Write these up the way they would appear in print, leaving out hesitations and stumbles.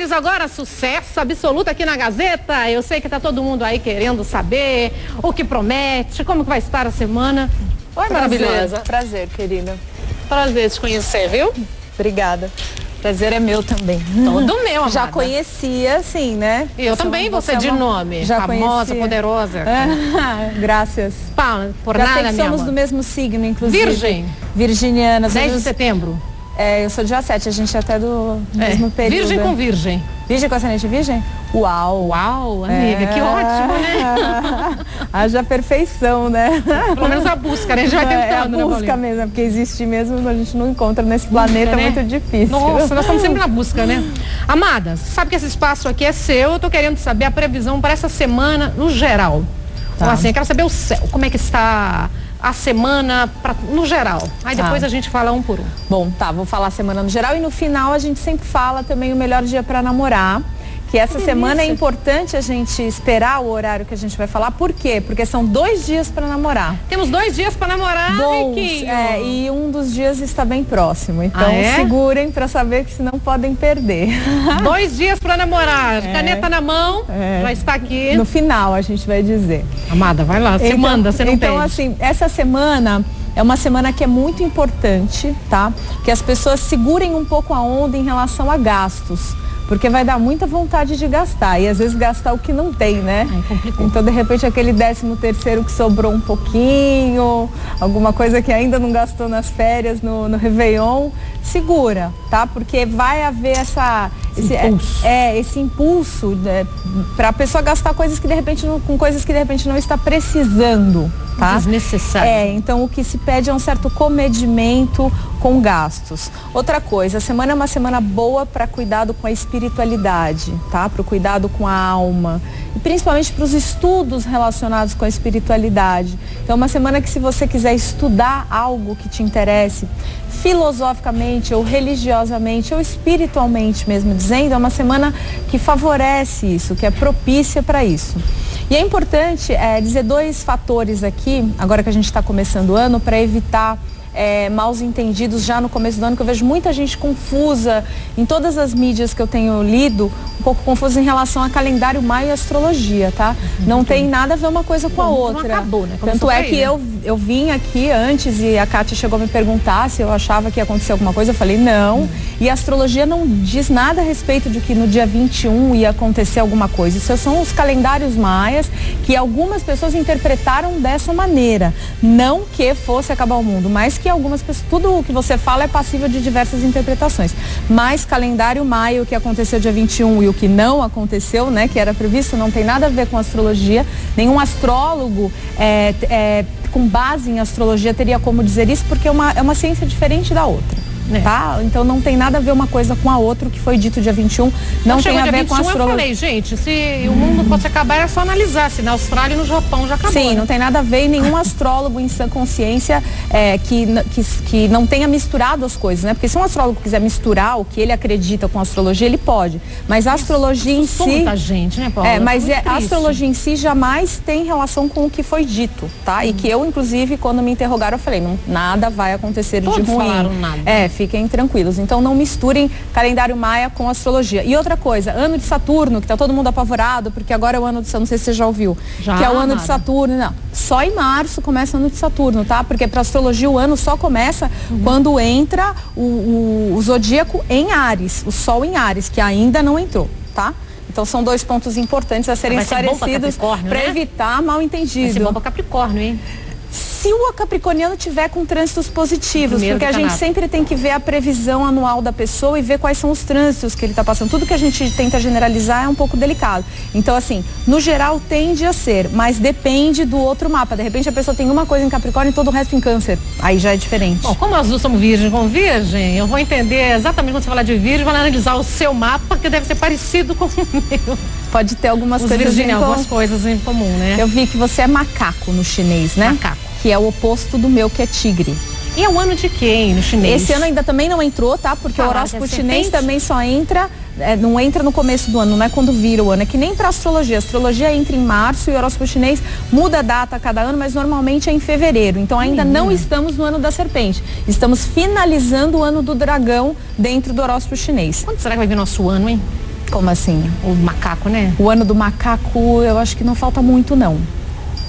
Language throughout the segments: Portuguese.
Pires, agora sucesso absoluto aqui na Gazeta. Eu sei que tá todo mundo aí querendo saber o que promete, como que vai estar a semana. Oi, maravilhosa. Prazer, querida. Prazer te conhecer, viu? Obrigada. Prazer é meu também. Todo meu, amada. Já conhecia, sim, né? Eu também, você de nome. Já famosa, conhecia. poderosa. Graças. Pá, por Já nada, sei que minha somos amor. do mesmo signo, inclusive. Virgem. Virginiana. 10 de setembro. Eu sou dia 7, a gente é até do mesmo período. Virgem com virgem. Virgem com ascendente virgem? Uau! Uau, amiga, que ótimo, né? Haja perfeição, né? Pelo menos a busca, né? A gente vai tentando, É a né, busca Paulinha? mesmo, porque existir mesmo a gente não encontra nesse planeta, né? é muito difícil. Nossa, nós estamos sempre na busca, né? Amada, sabe que esse espaço aqui é seu, eu tô querendo saber a previsão para essa semana no geral. Então, assim, eu quero saber o céu, como é que está a semana no geral. Aí depois a gente fala um por um. Bom, vou falar a semana no geral e no final a gente sempre fala também o melhor dia para namorar. Que essa semana é importante a gente esperar o horário que a gente vai falar. Por quê? Porque são 2 dias para namorar. Temos 2 dias para namorar, Bons, Riquinho. e um dos dias está bem próximo. Então é? segurem para saber que senão podem perder. 2 dias para namorar. Caneta na mão, já está aqui. No final a gente vai dizer. Amada, vai lá, você manda, você não Então pede. assim, essa semana é uma semana que é muito importante, tá? Que as pessoas segurem um pouco a onda em relação a gastos. Porque vai dar muita vontade de gastar. E às vezes gastar o que não tem, né? Complicou. Então, de repente, aquele 13º que sobrou um pouquinho, alguma coisa que ainda não gastou nas férias, no Réveillon, segura, tá? Porque vai haver esse impulso para a pessoa gastar coisas que de repente com coisas que de repente não está precisando, tá? Desnecessário. Então o que se pede é um certo comedimento com gastos. Outra coisa, a semana é uma semana boa para cuidado com a espiritualidade, tá? Para o cuidado com a alma e principalmente para os estudos relacionados com a espiritualidade. Então, uma semana que, se você quiser estudar algo que te interesse, filosoficamente ou religiosamente ou espiritualmente mesmo dizendo, é uma semana que favorece isso, que é propícia para isso. E é importante dizer 2 fatores aqui, agora que a gente está começando o ano, para evitar maus entendidos já no começo do ano, que eu vejo muita gente confusa em todas as mídias que eu tenho lido, um pouco confusa em relação a calendário maia e astrologia, tá? Não tem nada a ver uma coisa com a outra. Não acabou, né? Tanto é que eu vim aqui antes e a Kátia chegou a me perguntar se eu achava que ia acontecer alguma coisa, eu falei não. E a astrologia não diz nada a respeito de que no dia 21 ia acontecer alguma coisa. Isso são os calendários maias que algumas pessoas interpretaram dessa maneira. Não que fosse acabar o mundo, mas que algumas pessoas, tudo o que você fala é passível de diversas interpretações. Mas calendário maia, o que aconteceu dia 21 e o que não aconteceu, né, que era previsto, não tem nada a ver com astrologia. Nenhum astrólogo com base em astrologia teria como dizer isso, porque é uma ciência diferente da outra. Tá? Então não tem nada a ver uma coisa com a outra. O que foi dito dia 21 não tem a ver com a astrologia. Eu falei, gente, se o mundo fosse acabar era só analisar, se na Austrália e no Japão já acabou. Sim, né? Não tem nada a ver, e nenhum astrólogo em sã consciência que não tenha misturado as coisas, né? Porque se um astrólogo quiser misturar o que ele acredita com a astrologia, ele pode. Mas a astrologia em si... muita gente, né, Paula? Mas a astrologia em si jamais tem relação com o que foi dito, tá? E que eu, inclusive, quando me interrogaram, eu falei, não, nada vai acontecer de ruim. Falaram nada. Fiquem tranquilos. Então não misturem calendário maia com astrologia. E outra coisa, ano de Saturno, que tá todo mundo apavorado, porque agora é o ano de Saturno, não sei se você já ouviu, que é o ano de Saturno. Não, só em março começa o ano de Saturno, tá? Porque para astrologia o ano só começa quando entra o zodíaco em Áries, o Sol em Áries, que ainda não entrou, tá? Então são 2 pontos importantes a serem esclarecidos para evitar mal entendido. Vai ser bom para Capricórnio, hein? Se o capricorniano tiver com trânsitos positivos, porque a gente sempre tem que ver a previsão anual da pessoa e ver quais são os trânsitos que ele está passando. Tudo que a gente tenta generalizar é um pouco delicado. Então, assim, no geral tende a ser, mas depende do outro mapa. De repente a pessoa tem uma coisa em Capricórnio e todo o resto em Câncer. Aí já é diferente. Bom, como nós duas somos virgem com virgem, eu vou entender exatamente quando você falar de virgem, vou analisar o seu mapa, que deve ser parecido com o meu. Pode ter algumas algumas coisas em comum, né? Eu vi que você é macaco no chinês, né? Macaco. Que é o oposto do meu, que é tigre. E é o ano de quem no chinês? Esse ano ainda também não entrou, tá? Porque o horóscopo chinês também só entra, não entra no começo do ano, não é quando vira o ano. É que nem para astrologia. A astrologia entra em março e o horóscopo chinês muda a data a cada ano, mas normalmente é em fevereiro. Então ainda não estamos no ano da serpente. Estamos finalizando o ano do dragão dentro do horóscopo chinês. Quando será que vai vir nosso ano, hein? Como assim? O macaco, né? O ano do macaco, eu acho que não falta muito, não.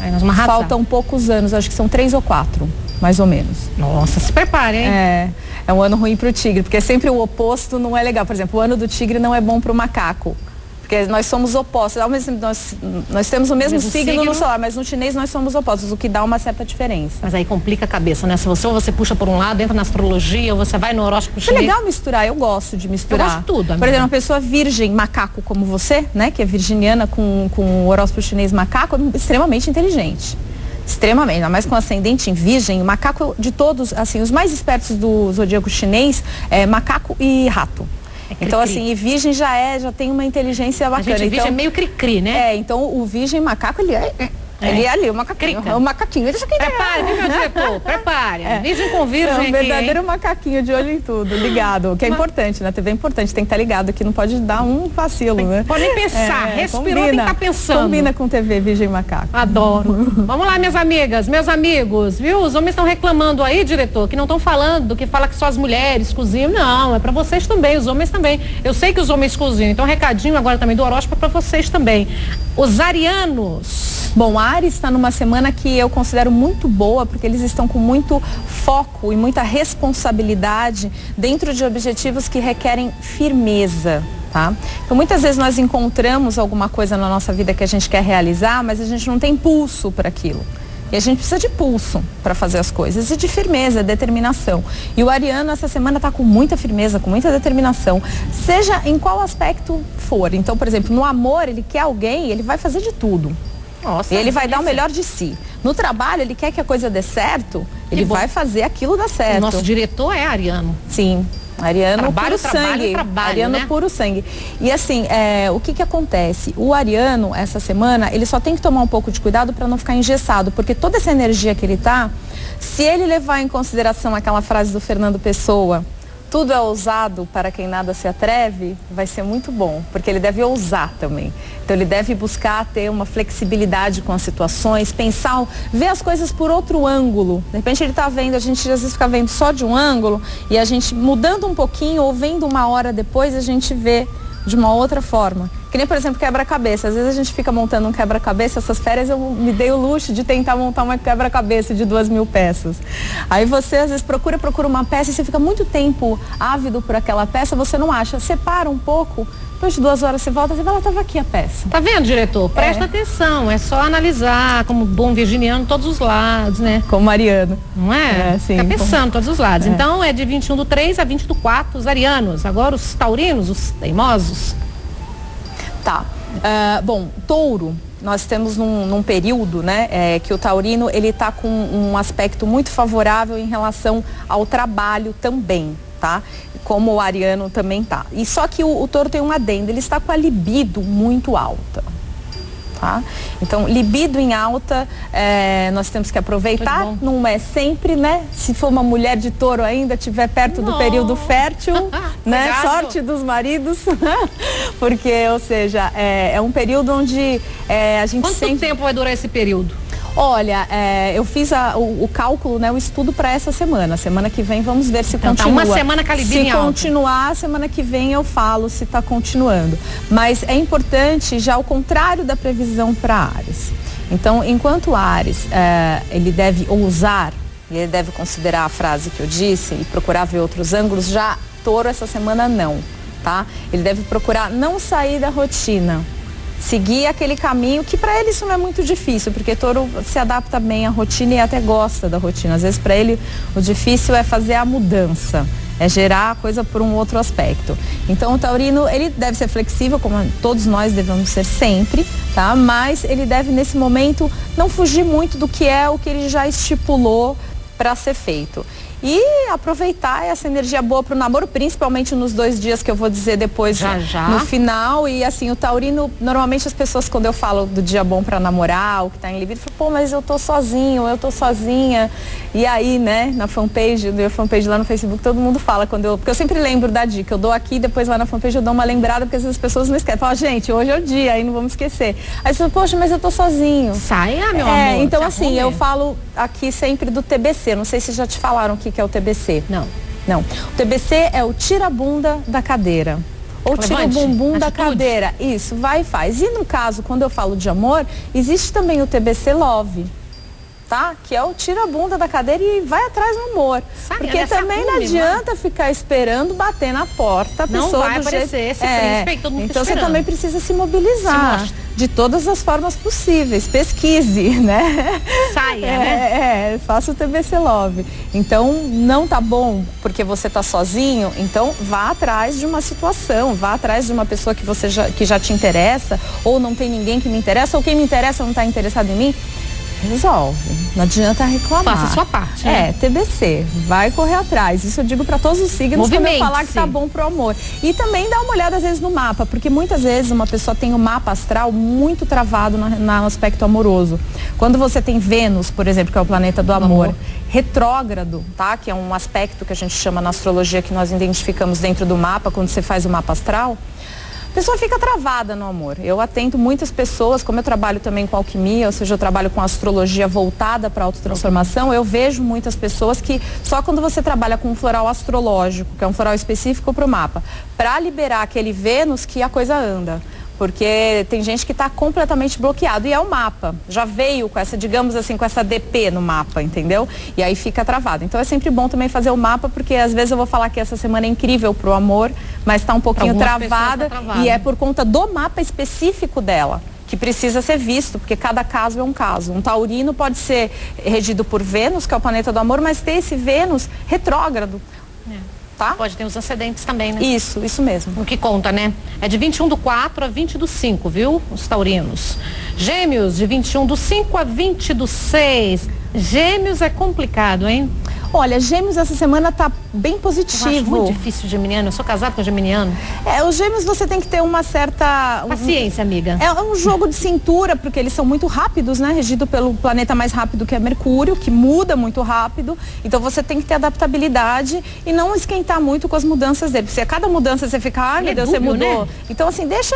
Aí nós vamos arrasar. Faltam poucos anos, acho que são 3 ou 4, mais ou menos. Nossa, se prepare, hein? É um ano ruim pro tigre, porque sempre o oposto não é legal. Por exemplo, o ano do tigre não é bom pro macaco. Porque nós somos opostos. Ao mesmo tempo, nós temos o mesmo signo no solar, mas no chinês nós somos opostos, o que dá uma certa diferença. Mas aí complica a cabeça, né? Se você puxa por um lado, entra na astrologia, ou você vai no horóscopo chinês. É legal misturar, eu gosto de misturar. Eu gosto de tudo, amiga. Por exemplo, uma pessoa virgem, macaco como você, né? Que é virginiana com o horóscopo chinês macaco, é extremamente inteligente. Extremamente, ainda mais com ascendente em virgem. O macaco de todos, assim, os mais espertos do zodíaco chinês é macaco e rato. Então, assim, e virgem já tem uma inteligência bacana. A gente virgem é meio cri-cri, né? Então o virgem macaco, ele é ali, o macaquinho. O macaquinho. Prepare, viu, meu diretor? Prepare. Virgem com virgem um verdadeiro macaquinho de olho em tudo, ligado. Que é importante, na TV é importante, tem que estar ligado, que não pode dar um vacilo, né? Pode nem pensar, respirou, tem que estar pensando. Combina com TV, virgem macaco. Adoro. Vamos lá, minhas amigas, meus amigos, viu? Os homens estão reclamando aí, diretor, que não estão falando, que fala que só as mulheres cozinham. Não, é para vocês também, os homens também. Eu sei que os homens cozinham, então recadinho agora também do horóscopo para vocês também. Os arianos. Bom, Áries está numa semana que eu considero muito boa, porque eles estão com muito foco e muita responsabilidade dentro de objetivos que requerem firmeza, tá? Então, muitas vezes nós encontramos alguma coisa na nossa vida que a gente quer realizar, mas a gente não tem pulso para aquilo. E a gente precisa de pulso para fazer as coisas e de firmeza, determinação. E o ariano essa semana está com muita firmeza, com muita determinação, seja em qual aspecto for. Então, por exemplo, no amor, ele quer alguém, ele vai fazer de tudo. Nossa, ele vai dar o melhor de si. No trabalho, ele quer que a coisa dê certo, ele vai fazer aquilo dar certo. O nosso diretor é ariano. Sim. Ariano trabalho, puro sangue. Trabalho, ariano, né? Puro sangue. E assim, o que acontece? O ariano, essa semana, ele só tem que tomar um pouco de cuidado para não ficar engessado, porque toda essa energia que ele tá, se ele levar em consideração aquela frase do Fernando Pessoa, tudo é ousado para quem nada se atreve, vai ser muito bom, porque ele deve ousar também. Então ele deve buscar ter uma flexibilidade com as situações, pensar, ver as coisas por outro ângulo. De repente ele está vendo, a gente às vezes fica vendo só de um ângulo, e a gente mudando um pouquinho ou vendo uma hora depois, a gente vê de uma outra forma. Que nem, por exemplo, quebra-cabeça. Às vezes a gente fica montando um quebra-cabeça. Essas férias eu me dei o luxo de tentar montar uma quebra-cabeça de 2.000 peças. Aí você, às vezes, procura uma peça e você fica muito tempo ávido por aquela peça, você não acha. Separa um pouco, depois de 2 horas você volta e fala, estava aqui a peça. Tá vendo, diretor? Presta atenção, é só analisar, como bom virginiano, todos os lados, né? Como mariano. Não é? Sim. Fica pensando todos os lados. Então é de 21/3 a 20/4, os arianos. Agora os taurinos, os teimosos. Tá. Bom, touro, nós temos num período, né, que o taurino, ele tá com um aspecto muito favorável em relação ao trabalho também, tá? Como o ariano também tá. E só que o touro tem um adendo, ele está com a libido muito alta. Tá? Então, libido em alta, nós temos que aproveitar, não é sempre, né? Se for uma mulher de touro ainda, estiver perto do período fértil, né? Sorte dos maridos, porque, ou seja, é um período onde a gente Quanto tempo vai durar esse período? Olha, eu fiz o cálculo, né, o estudo para essa semana. Semana que vem vamos ver se continua. Tá uma semana com a libido em alta. Se continuar, semana que vem eu falo se está continuando. Mas é importante já o contrário da previsão para Áries. Então, enquanto Áries, ele deve ousar, e ele deve considerar a frase que eu disse e procurar ver outros ângulos, já Touro essa semana não, tá? Ele deve procurar não sair da rotina. Seguir aquele caminho que para ele isso não é muito difícil, porque Touro se adapta bem à rotina e até gosta da rotina. Às vezes para ele o difícil é fazer a mudança, é gerar a coisa por um outro aspecto. Então o taurino, ele deve ser flexível, como todos nós devemos ser sempre, tá? Mas ele deve nesse momento não fugir muito do que é o que ele já estipulou para ser feito. E aproveitar essa energia boa para o namoro, principalmente nos 2 dias que eu vou dizer depois no final. E assim, o taurino, normalmente as pessoas, quando eu falo do dia bom para namorar, o que está em libido, falam, pô, mas eu tô sozinho, eu tô sozinha. E aí, né, na fanpage lá no Facebook, todo mundo fala, porque eu sempre lembro da dica, eu dou aqui, depois lá na fanpage eu dou uma lembrada, porque às vezes as pessoas não esquecem. Falam, gente, hoje é o dia, aí não vamos esquecer. Aí você fala, poxa, mas eu tô sozinho. Saia, meu amor. Então assim, eu falo aqui sempre do TBC, não sei se já te falaram o que é o TBC. Não. O TBC é o tira-bunda da cadeira. Ou tira o bumbum da cadeira. Isso, vai e faz. E no caso, quando eu falo de amor, existe também o TBC Love. Tá? Que é o tira a bunda da cadeira e vai atrás no amor. Porque também não adianta ficar esperando bater na porta. A pessoa não vai aparecer esse príncipe aí, todo mundo então você também precisa se mobilizar de todas as formas possíveis. Pesquise, né? Saia, né? Faça o TBC Love. Então, não tá bom porque você tá sozinho, então vá atrás de uma situação, vá atrás de uma pessoa que já te interessa, ou não tem ninguém que me interessa, ou quem me interessa não tá interessado em mim. Resolve, não adianta reclamar. Faça a sua parte, né? TBC, vai correr atrás. Isso eu digo para todos os signos quando eu falar que tá bom pro amor. E também dá uma olhada às vezes no mapa, porque muitas vezes uma pessoa tem o mapa astral muito travado no aspecto amoroso. Quando você tem Vênus, por exemplo, que é o planeta do amor, retrógrado, tá? Que é um aspecto que a gente chama na astrologia, que nós identificamos dentro do mapa, quando você faz o mapa astral, a pessoa fica travada no amor. Eu atendo muitas pessoas, como eu trabalho também com alquimia, ou seja, eu trabalho com astrologia voltada para a autotransformação, eu vejo muitas pessoas que só quando você trabalha com um floral astrológico, que é um floral específico para o mapa, para liberar aquele Vênus, que a coisa anda. Porque tem gente que está completamente bloqueado. E é o mapa. Já veio com essa, digamos assim, com essa DP no mapa, entendeu? E aí fica travado. Então é sempre bom também fazer o mapa, porque às vezes eu vou falar que essa semana é incrível pro amor, mas está um pouquinho travada. E é por conta do mapa específico dela, que precisa ser visto, porque cada caso é um caso. Um taurino pode ser regido por Vênus, que é o planeta do amor, mas ter esse Vênus retrógrado. Tá? Pode ter os ascendentes também, né? Isso mesmo. O que conta, né? É de 21/4 a 20/5, viu? Os taurinos. Gêmeos, de 21/5 a 20/6. Gêmeos é complicado, hein? Olha, Gêmeos essa semana tá bem positivo. Eu acho muito difícil geminiano. Eu sou casada com geminiano. Os Gêmeos você tem que ter uma certa... Paciência, amiga. É um jogo de cintura, porque eles são muito rápidos, né? Regido pelo planeta mais rápido, que é Mercúrio, que muda muito rápido. Então você tem que ter adaptabilidade e não esquentar muito com as mudanças dele. Porque a cada mudança você fica, ai meu Deus, você mudou. Né? Então assim, deixa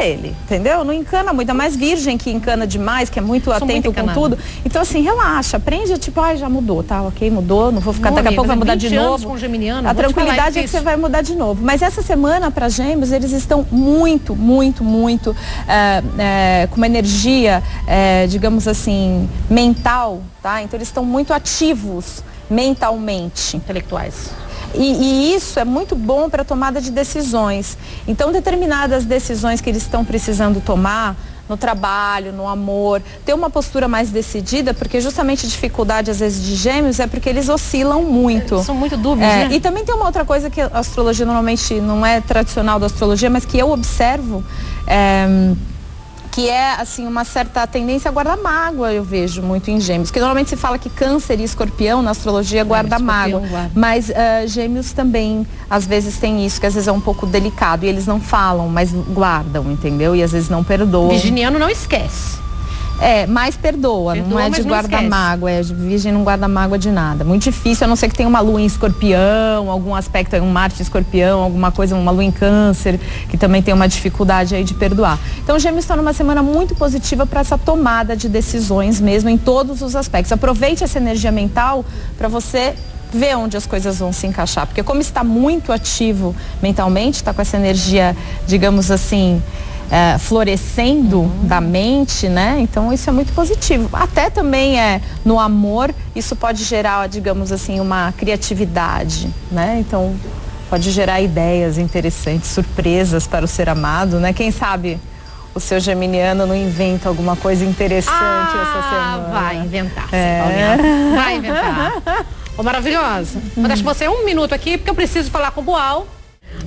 ele, entendeu? Não encana muito. Ainda mais virgem, que encana demais, que é muito atento com tudo. Então assim, relaxa, aprende, tipo, já mudou, tá? Ok, mudou. Não vou ficar, daqui a pouco vai mudar de novo. Com geminiano, a tranquilidade é que você vai mudar de novo. Mas essa semana, para Gêmeos, eles estão muito com uma energia, digamos assim, mental, tá? Então eles estão muito ativos mentalmente. Intelectuais. E isso é muito bom para a tomada de decisões. Então, determinadas decisões que eles estão precisando tomar, no trabalho, no amor, ter uma postura mais decidida, porque justamente a dificuldade às vezes de Gêmeos é porque eles oscilam muito. São muito dúbios, né? E também tem uma outra coisa que a astrologia normalmente não é tradicional da astrologia, mas que eu observo, que é assim uma certa tendência a guardar mágoa, eu vejo muito em Gêmeos, que normalmente se fala que Câncer e Escorpião na astrologia guarda mágoa, mas Gêmeos também às vezes tem isso, que às vezes é um pouco delicado e eles não falam, mas guardam, entendeu? E às vezes não perdoam. Virginiano não esquece. Mas perdoa, não é de guardar mágoa, Virgem não guarda mágoa de nada. Muito difícil, a não ser que tenha uma lua em Escorpião, algum aspecto, um Marte em Escorpião, alguma coisa, uma lua em Câncer, que também tem uma dificuldade aí de perdoar. Então, Gêmeos está numa semana muito positiva para essa tomada de decisões mesmo, em todos os aspectos. Aproveite essa energia mental para você ver onde as coisas vão se encaixar, porque como está muito ativo mentalmente, está com essa energia, digamos assim, florescendo da mente, né? Então isso é muito positivo. Até também no amor, isso pode gerar, digamos assim, uma criatividade, né? Então pode gerar ideias interessantes, surpresas para o ser amado, né? Quem sabe o seu geminiano não inventa alguma coisa interessante essa semana. Vai inventar, vai inventar. Maravilhosa. Vou deixar você 1 minuto aqui, porque eu preciso falar com o Boal.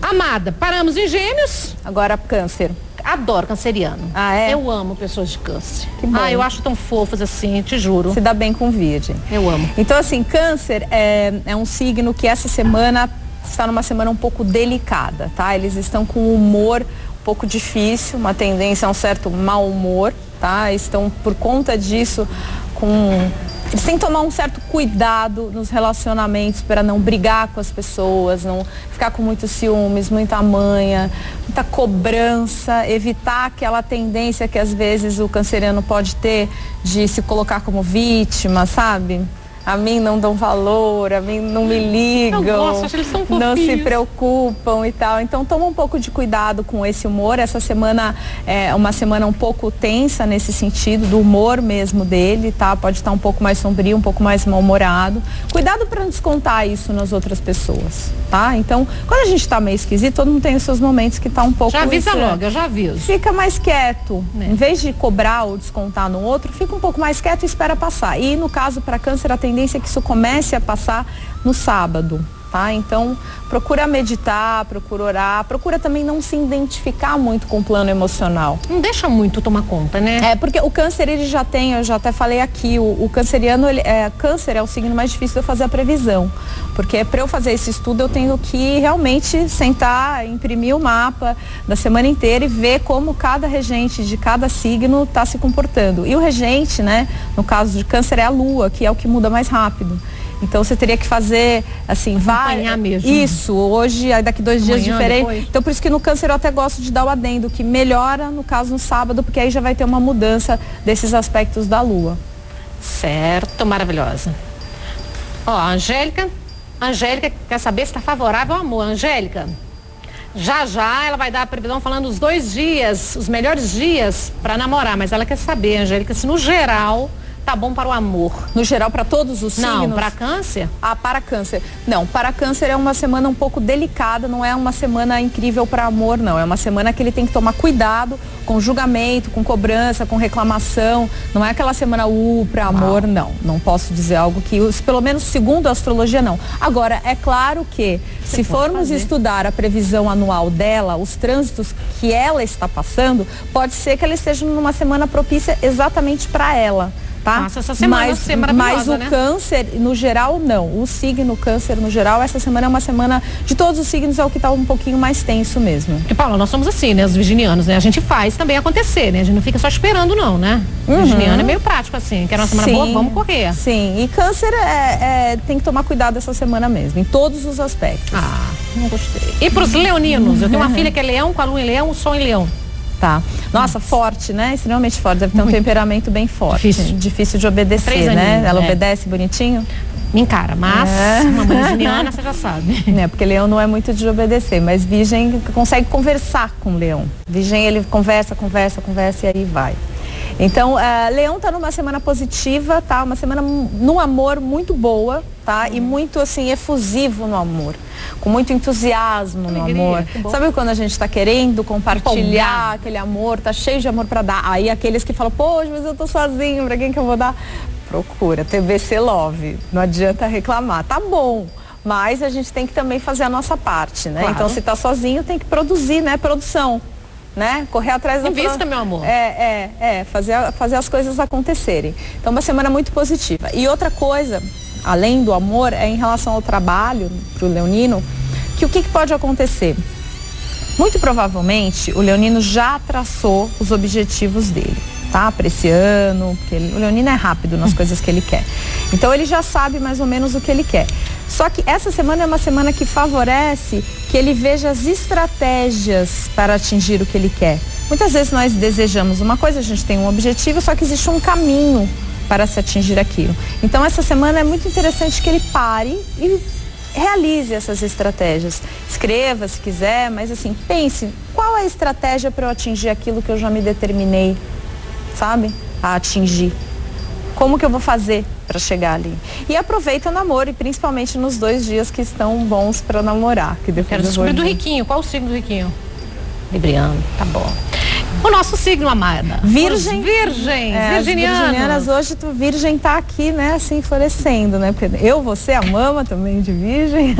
Amada, paramos em Gêmeos. Agora Câncer. Adoro canceriano. Eu amo pessoas de Câncer. Que bom. Eu acho tão fofas assim, te juro. Se dá bem com Virgem. Eu amo. Então assim, Câncer é um signo que essa semana está numa semana um pouco delicada, tá? Eles estão com um humor um pouco difícil, uma tendência a um certo mau humor, tá? Estão por conta disso eles têm que tomar um certo cuidado nos relacionamentos para não brigar com as pessoas, não ficar com muitos ciúmes, muita manha, muita cobrança, evitar aquela tendência que às vezes o canceriano pode ter de se colocar como vítima, sabe? A mim não dão valor, a mim não me ligam, eu gosto, acho eles tão fofinhos. Não se preocupam e tal. Então toma um pouco de cuidado com esse humor. Essa semana é uma semana um pouco tensa nesse sentido, do humor mesmo dele, tá? Pode estar um pouco mais sombrio, um pouco mais mal-humorado. Cuidado para não descontar isso nas outras pessoas, tá? Então, quando a gente tá meio esquisito, todo mundo tem os seus momentos que tá um pouco... Já avisa logo, eu já aviso. Fica mais quieto. Em vez de cobrar ou descontar no outro, fica um pouco mais quieto e espera passar. E no caso, para câncer, a tendência é que isso comece a passar no sábado, tá? Então, procura meditar, procura orar, procura também não se identificar muito com o plano emocional. Não deixa muito tomar conta, né? É, porque o câncer, ele já tem, eu já até falei aqui, o canceriano, câncer é o signo mais difícil de eu fazer a previsão. Porque para eu fazer esse estudo, eu tenho que realmente sentar, imprimir o mapa da semana inteira e ver como cada regente de cada signo está se comportando. E o regente, né, no caso de câncer, é a lua, que é o que muda mais rápido. Então você teria que fazer, assim, acompanhar mesmo. Isso, hoje, daqui 2 dias diferentes. Depois. Então por isso que no câncer eu até gosto de dar o adendo, que melhora, no caso, no sábado, porque aí já vai ter uma mudança desses aspectos da lua. Certo, maravilhosa. Ó, a Angélica quer saber se está favorável ao amor. Angélica, já ela vai dar a previsão falando os 2 dias, os melhores dias para namorar, mas ela quer saber, Angélica, se no geral tá bom para o amor. No geral, para todos os signos? Não, para câncer? Ah, para câncer. Não, para câncer é uma semana um pouco delicada, não é uma semana incrível para amor, não. É uma semana que ele tem que tomar cuidado com julgamento, com cobrança, com reclamação. Não é aquela semana para amor, não. Não posso dizer algo que, pelo menos segundo a astrologia, não. Agora, é claro que se formos estudar a previsão anual dela, os trânsitos que ela está passando, pode ser que ela esteja numa semana propícia exatamente para ela. Tá? Nossa, essa semana vai ser maravilhosa, mas o câncer, no geral, não. O signo câncer, no geral, essa semana é uma semana de todos os signos, é o que está um pouquinho mais tenso mesmo. E Paula, nós somos assim, né? Os virginianos, né? A gente faz também acontecer, né? A gente não fica só esperando, não, né? Virginiano é meio prático, assim. Quer uma semana boa, vamos correr. Sim, e câncer tem que tomar cuidado essa semana mesmo, em todos os aspectos. Ah, não gostei. E pros leoninos? Eu tenho uma filha que é leão, com a lua em leão, o sol em leão. Tá. Nossa, forte, né? Extremamente forte. Deve ter um temperamento bem forte. Difícil de obedecer, né? Ela obedece bonitinho? Me encara, mas uma mãe virginiana, você já sabe. Porque leão não é muito de obedecer, mas virgem consegue conversar com leão. Virgem, ele conversa e aí vai. Então, leão está numa semana positiva, tá? Uma semana no amor muito boa, tá? E muito, assim, efusivo no amor. Com muito entusiasmo no amor. Sabe quando a gente está querendo compartilhar aquele amor, tá cheio de amor para dar? Aí aqueles que falam, poxa, mas eu tô sozinho, para quem que eu vou dar? Procura, TBC Love. Não adianta reclamar. Tá bom. Mas a gente tem que também fazer a nossa parte, né? Claro. Então, se tá sozinho, tem que produzir, né? Produção. Né? Correr atrás da... Invista, meu amor. Fazer as coisas acontecerem. Então, uma semana muito positiva. E outra coisa, além do amor, é em relação ao trabalho, pro leonino, que o que pode acontecer? Muito provavelmente, o leonino já traçou os objetivos dele, tá? Para esse ano, porque o leonino é rápido nas coisas que ele quer. Então, ele já sabe mais ou menos o que ele quer. Só que essa semana é uma semana que favorece que ele veja as estratégias para atingir o que ele quer. Muitas vezes nós desejamos uma coisa, a gente tem um objetivo, só que existe um caminho para se atingir aquilo. Então essa semana é muito interessante que ele pare e realize essas estratégias. Escreva se quiser, mas assim, pense, qual é a estratégia para eu atingir aquilo que eu já me determinei, sabe, a atingir? Como que eu vou fazer para chegar ali? E aproveita o namoro, e principalmente nos 2 dias que estão bons para namorar. Que depois quero descobrir do riquinho. Qual o signo do riquinho? Libriano, tá bom. O nosso signo, amada. Virgem. Virginianas. Hoje, virgem tá aqui, né, assim, florescendo, né? Porque você, a mama também de virgem.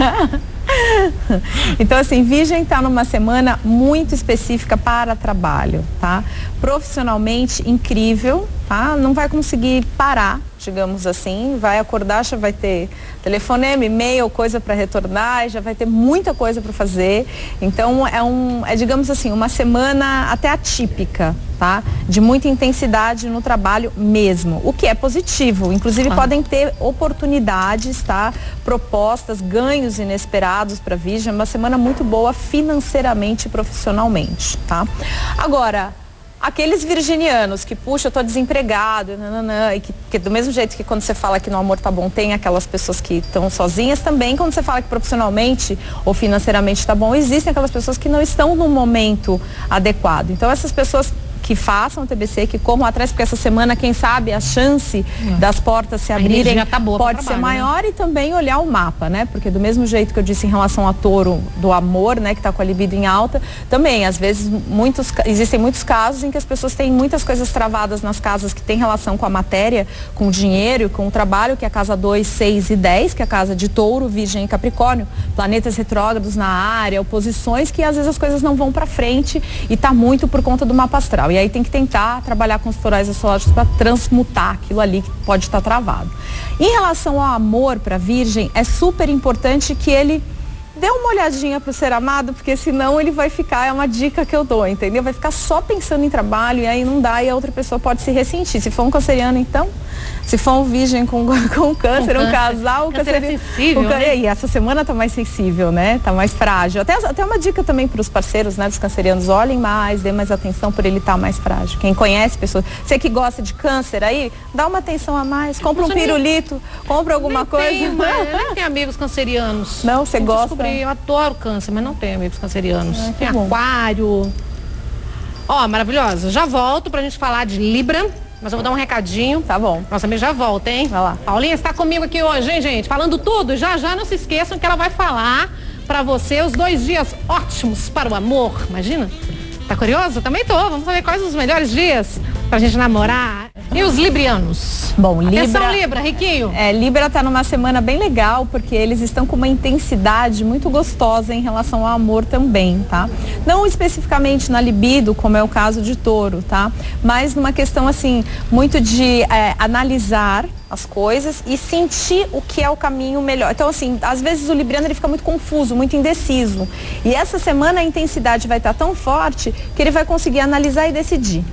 Então, assim, virgem tá numa semana muito específica para trabalho, tá? Profissionalmente incrível, tá? Não vai conseguir parar, digamos assim, vai acordar, já vai ter telefonema, e-mail, coisa para retornar, já vai ter muita coisa para fazer. Então digamos assim, uma semana até atípica, tá? De muita intensidade no trabalho mesmo, o que é positivo. Inclusive podem ter oportunidades, tá? Propostas, ganhos inesperados para virgem, uma semana muito boa financeiramente e profissionalmente, tá? Agora, aqueles virginianos que, puxa, eu tô desempregado, e que do mesmo jeito que quando você fala que no amor tá bom, tem aquelas pessoas que estão sozinhas, também quando você fala que profissionalmente ou financeiramente tá bom, existem aquelas pessoas que não estão no momento adequado. Então essas pessoas que façam o TBC, que corram atrás, porque essa semana, quem sabe, a chance das portas se abrirem tá boa pode ser maior, né? E também olhar o mapa, né? Porque do mesmo jeito que eu disse em relação a touro do amor, né? Que tá com a libido em alta, também, às vezes, existem muitos casos em que as pessoas têm muitas coisas travadas nas casas que têm relação com a matéria, com o dinheiro, com o trabalho, que é a casa 2, 6 e 10, que é a casa de touro, virgem e capricórnio, planetas retrógrados na área, oposições que às vezes as coisas não vão para frente e tá muito por conta do mapa astral. E aí tem que tentar trabalhar com os florais astrológicos para transmutar aquilo ali que pode estar travado. Em relação ao amor para virgem, é super importante que ele dê uma olhadinha pro ser amado, porque senão ele vai ficar, é uma dica que eu dou, entendeu? Vai ficar só pensando em trabalho e aí não dá, e a outra pessoa pode se ressentir. Se for um canceriano, então, se for um virgem com câncer, um casal, o câncer é sensível, né? E essa semana tá mais sensível, né? Tá mais frágil. Até uma dica também para os parceiros, né, dos cancerianos, olhem mais, dê mais atenção por ele estar mais frágil. Quem conhece pessoas, você que gosta de câncer aí, dá uma atenção a mais, compra um pirulito, compra alguma coisa. Eu nem tenho amigos cancerianos. Não, você gosta? Eu adoro câncer, mas não tenho amigos cancerianos. Tem aquário. Ó, maravilhosa. Já volto pra gente falar de Libra, mas eu vou dar um recadinho. Tá bom. Nossa amiga já volta, hein? Vai lá. Paulinha está comigo aqui hoje, hein, gente? Falando tudo. Já não se esqueçam que ela vai falar pra você os 2 dias ótimos para o amor. Imagina? Tá curioso? Também tô. Vamos saber quais os melhores dias pra gente namorar. E os librianos? Bom, Atenção, Libra, Riquinho. Libra tá numa semana bem legal, porque eles estão com uma intensidade muito gostosa em relação ao amor também, tá? Não especificamente na libido, como é o caso de touro, tá? Mas numa questão, assim, muito de analisar as coisas e sentir o que é o caminho melhor. Então, assim, às vezes o libriano ele fica muito confuso, muito indeciso. E essa semana a intensidade vai estar tão forte que ele vai conseguir analisar e decidir.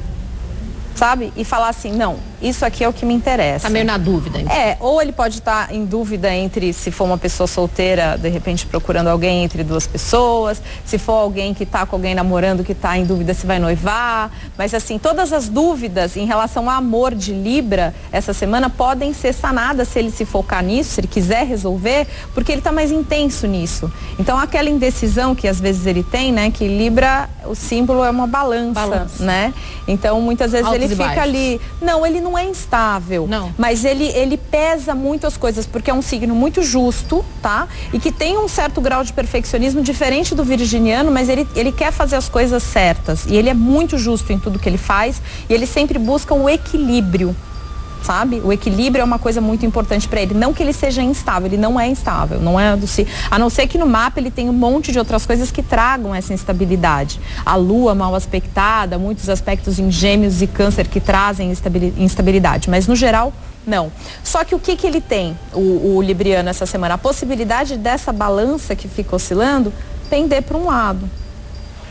Sabe? E falar assim, não, isso aqui é o que me interessa. Tá meio na dúvida. Então. Ou ele pode estar em dúvida entre, se for uma pessoa solteira, de repente procurando alguém entre 2 pessoas, se for alguém que tá com alguém namorando, que tá em dúvida se vai noivar. Mas assim, todas as dúvidas em relação ao amor de Libra, essa semana, podem ser sanadas se ele se focar nisso, se ele quiser resolver, porque ele tá mais intenso nisso. Então aquela indecisão que às vezes ele tem, né, que Libra, o símbolo é uma balança. Né? Então muitas vezes ele fica ali. Não, ele não é instável. Não. Mas ele pesa muito as coisas, porque é um signo muito justo, tá? E que tem um certo grau de perfeccionismo diferente do virginiano, mas ele quer fazer as coisas certas. E ele é muito justo em tudo que ele faz. E ele sempre busca um equilíbrio. Sabe? O equilíbrio é uma coisa muito importante para ele. Não que ele seja instável, ele não é instável, não é a não ser que no mapa ele tem um monte de outras coisas que tragam essa instabilidade. A lua mal aspectada, muitos aspectos em Gêmeos e Câncer que trazem instabilidade, mas no geral não. Só que o que ele tem, o libriano, essa semana? A possibilidade dessa balança que fica oscilando pender para um lado.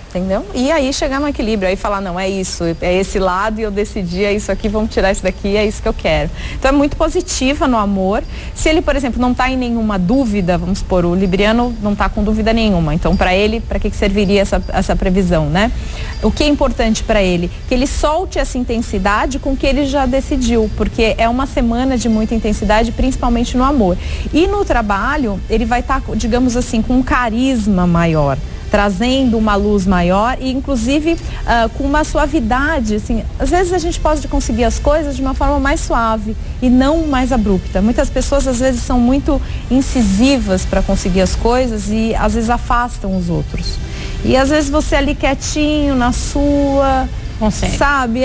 Entendeu? E aí chegar no equilíbrio, aí falar, não, é isso, é esse lado e eu decidi, é isso aqui, vamos tirar isso daqui, é isso que eu quero. Então é muito positiva no amor. Se ele, por exemplo, não está em nenhuma dúvida, vamos supor, o libriano não está com dúvida nenhuma, então para ele, para que serviria essa previsão, né? O que é importante para ele? Que ele solte essa intensidade com que ele já decidiu, porque é uma semana de muita intensidade, principalmente no amor. E no trabalho, ele vai estar, digamos assim, com um carisma maior, trazendo uma luz maior e inclusive com uma suavidade, assim, às vezes a gente pode conseguir as coisas de uma forma mais suave e não mais abrupta. Muitas pessoas às vezes são muito incisivas para conseguir as coisas e às vezes afastam os outros. E às vezes você ali quietinho, na sua, consegue. Sabe,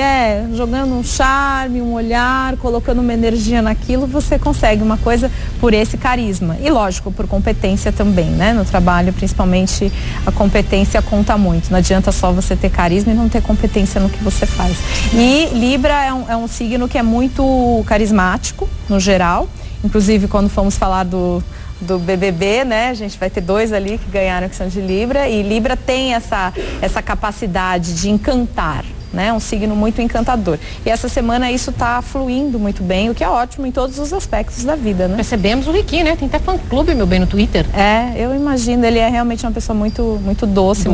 jogando um charme, um olhar, colocando uma energia naquilo, você consegue uma coisa por esse carisma. E lógico, por competência também, né? No trabalho, principalmente, a competência conta muito. Não adianta só você ter carisma e não ter competência no que você faz. E Libra é um signo que é muito carismático, no geral. Inclusive, quando fomos falar do BBB, né? A gente vai ter 2 ali que ganharam, que são de Libra. E Libra tem essa capacidade de encantar. né? Um signo muito encantador. E essa semana isso está fluindo muito bem, o que é ótimo em todos os aspectos da vida, né? Percebemos o Riquinho, né? Tem até fã-clube, meu bem, no Twitter. Eu imagino, ele é realmente uma pessoa muito, muito doce.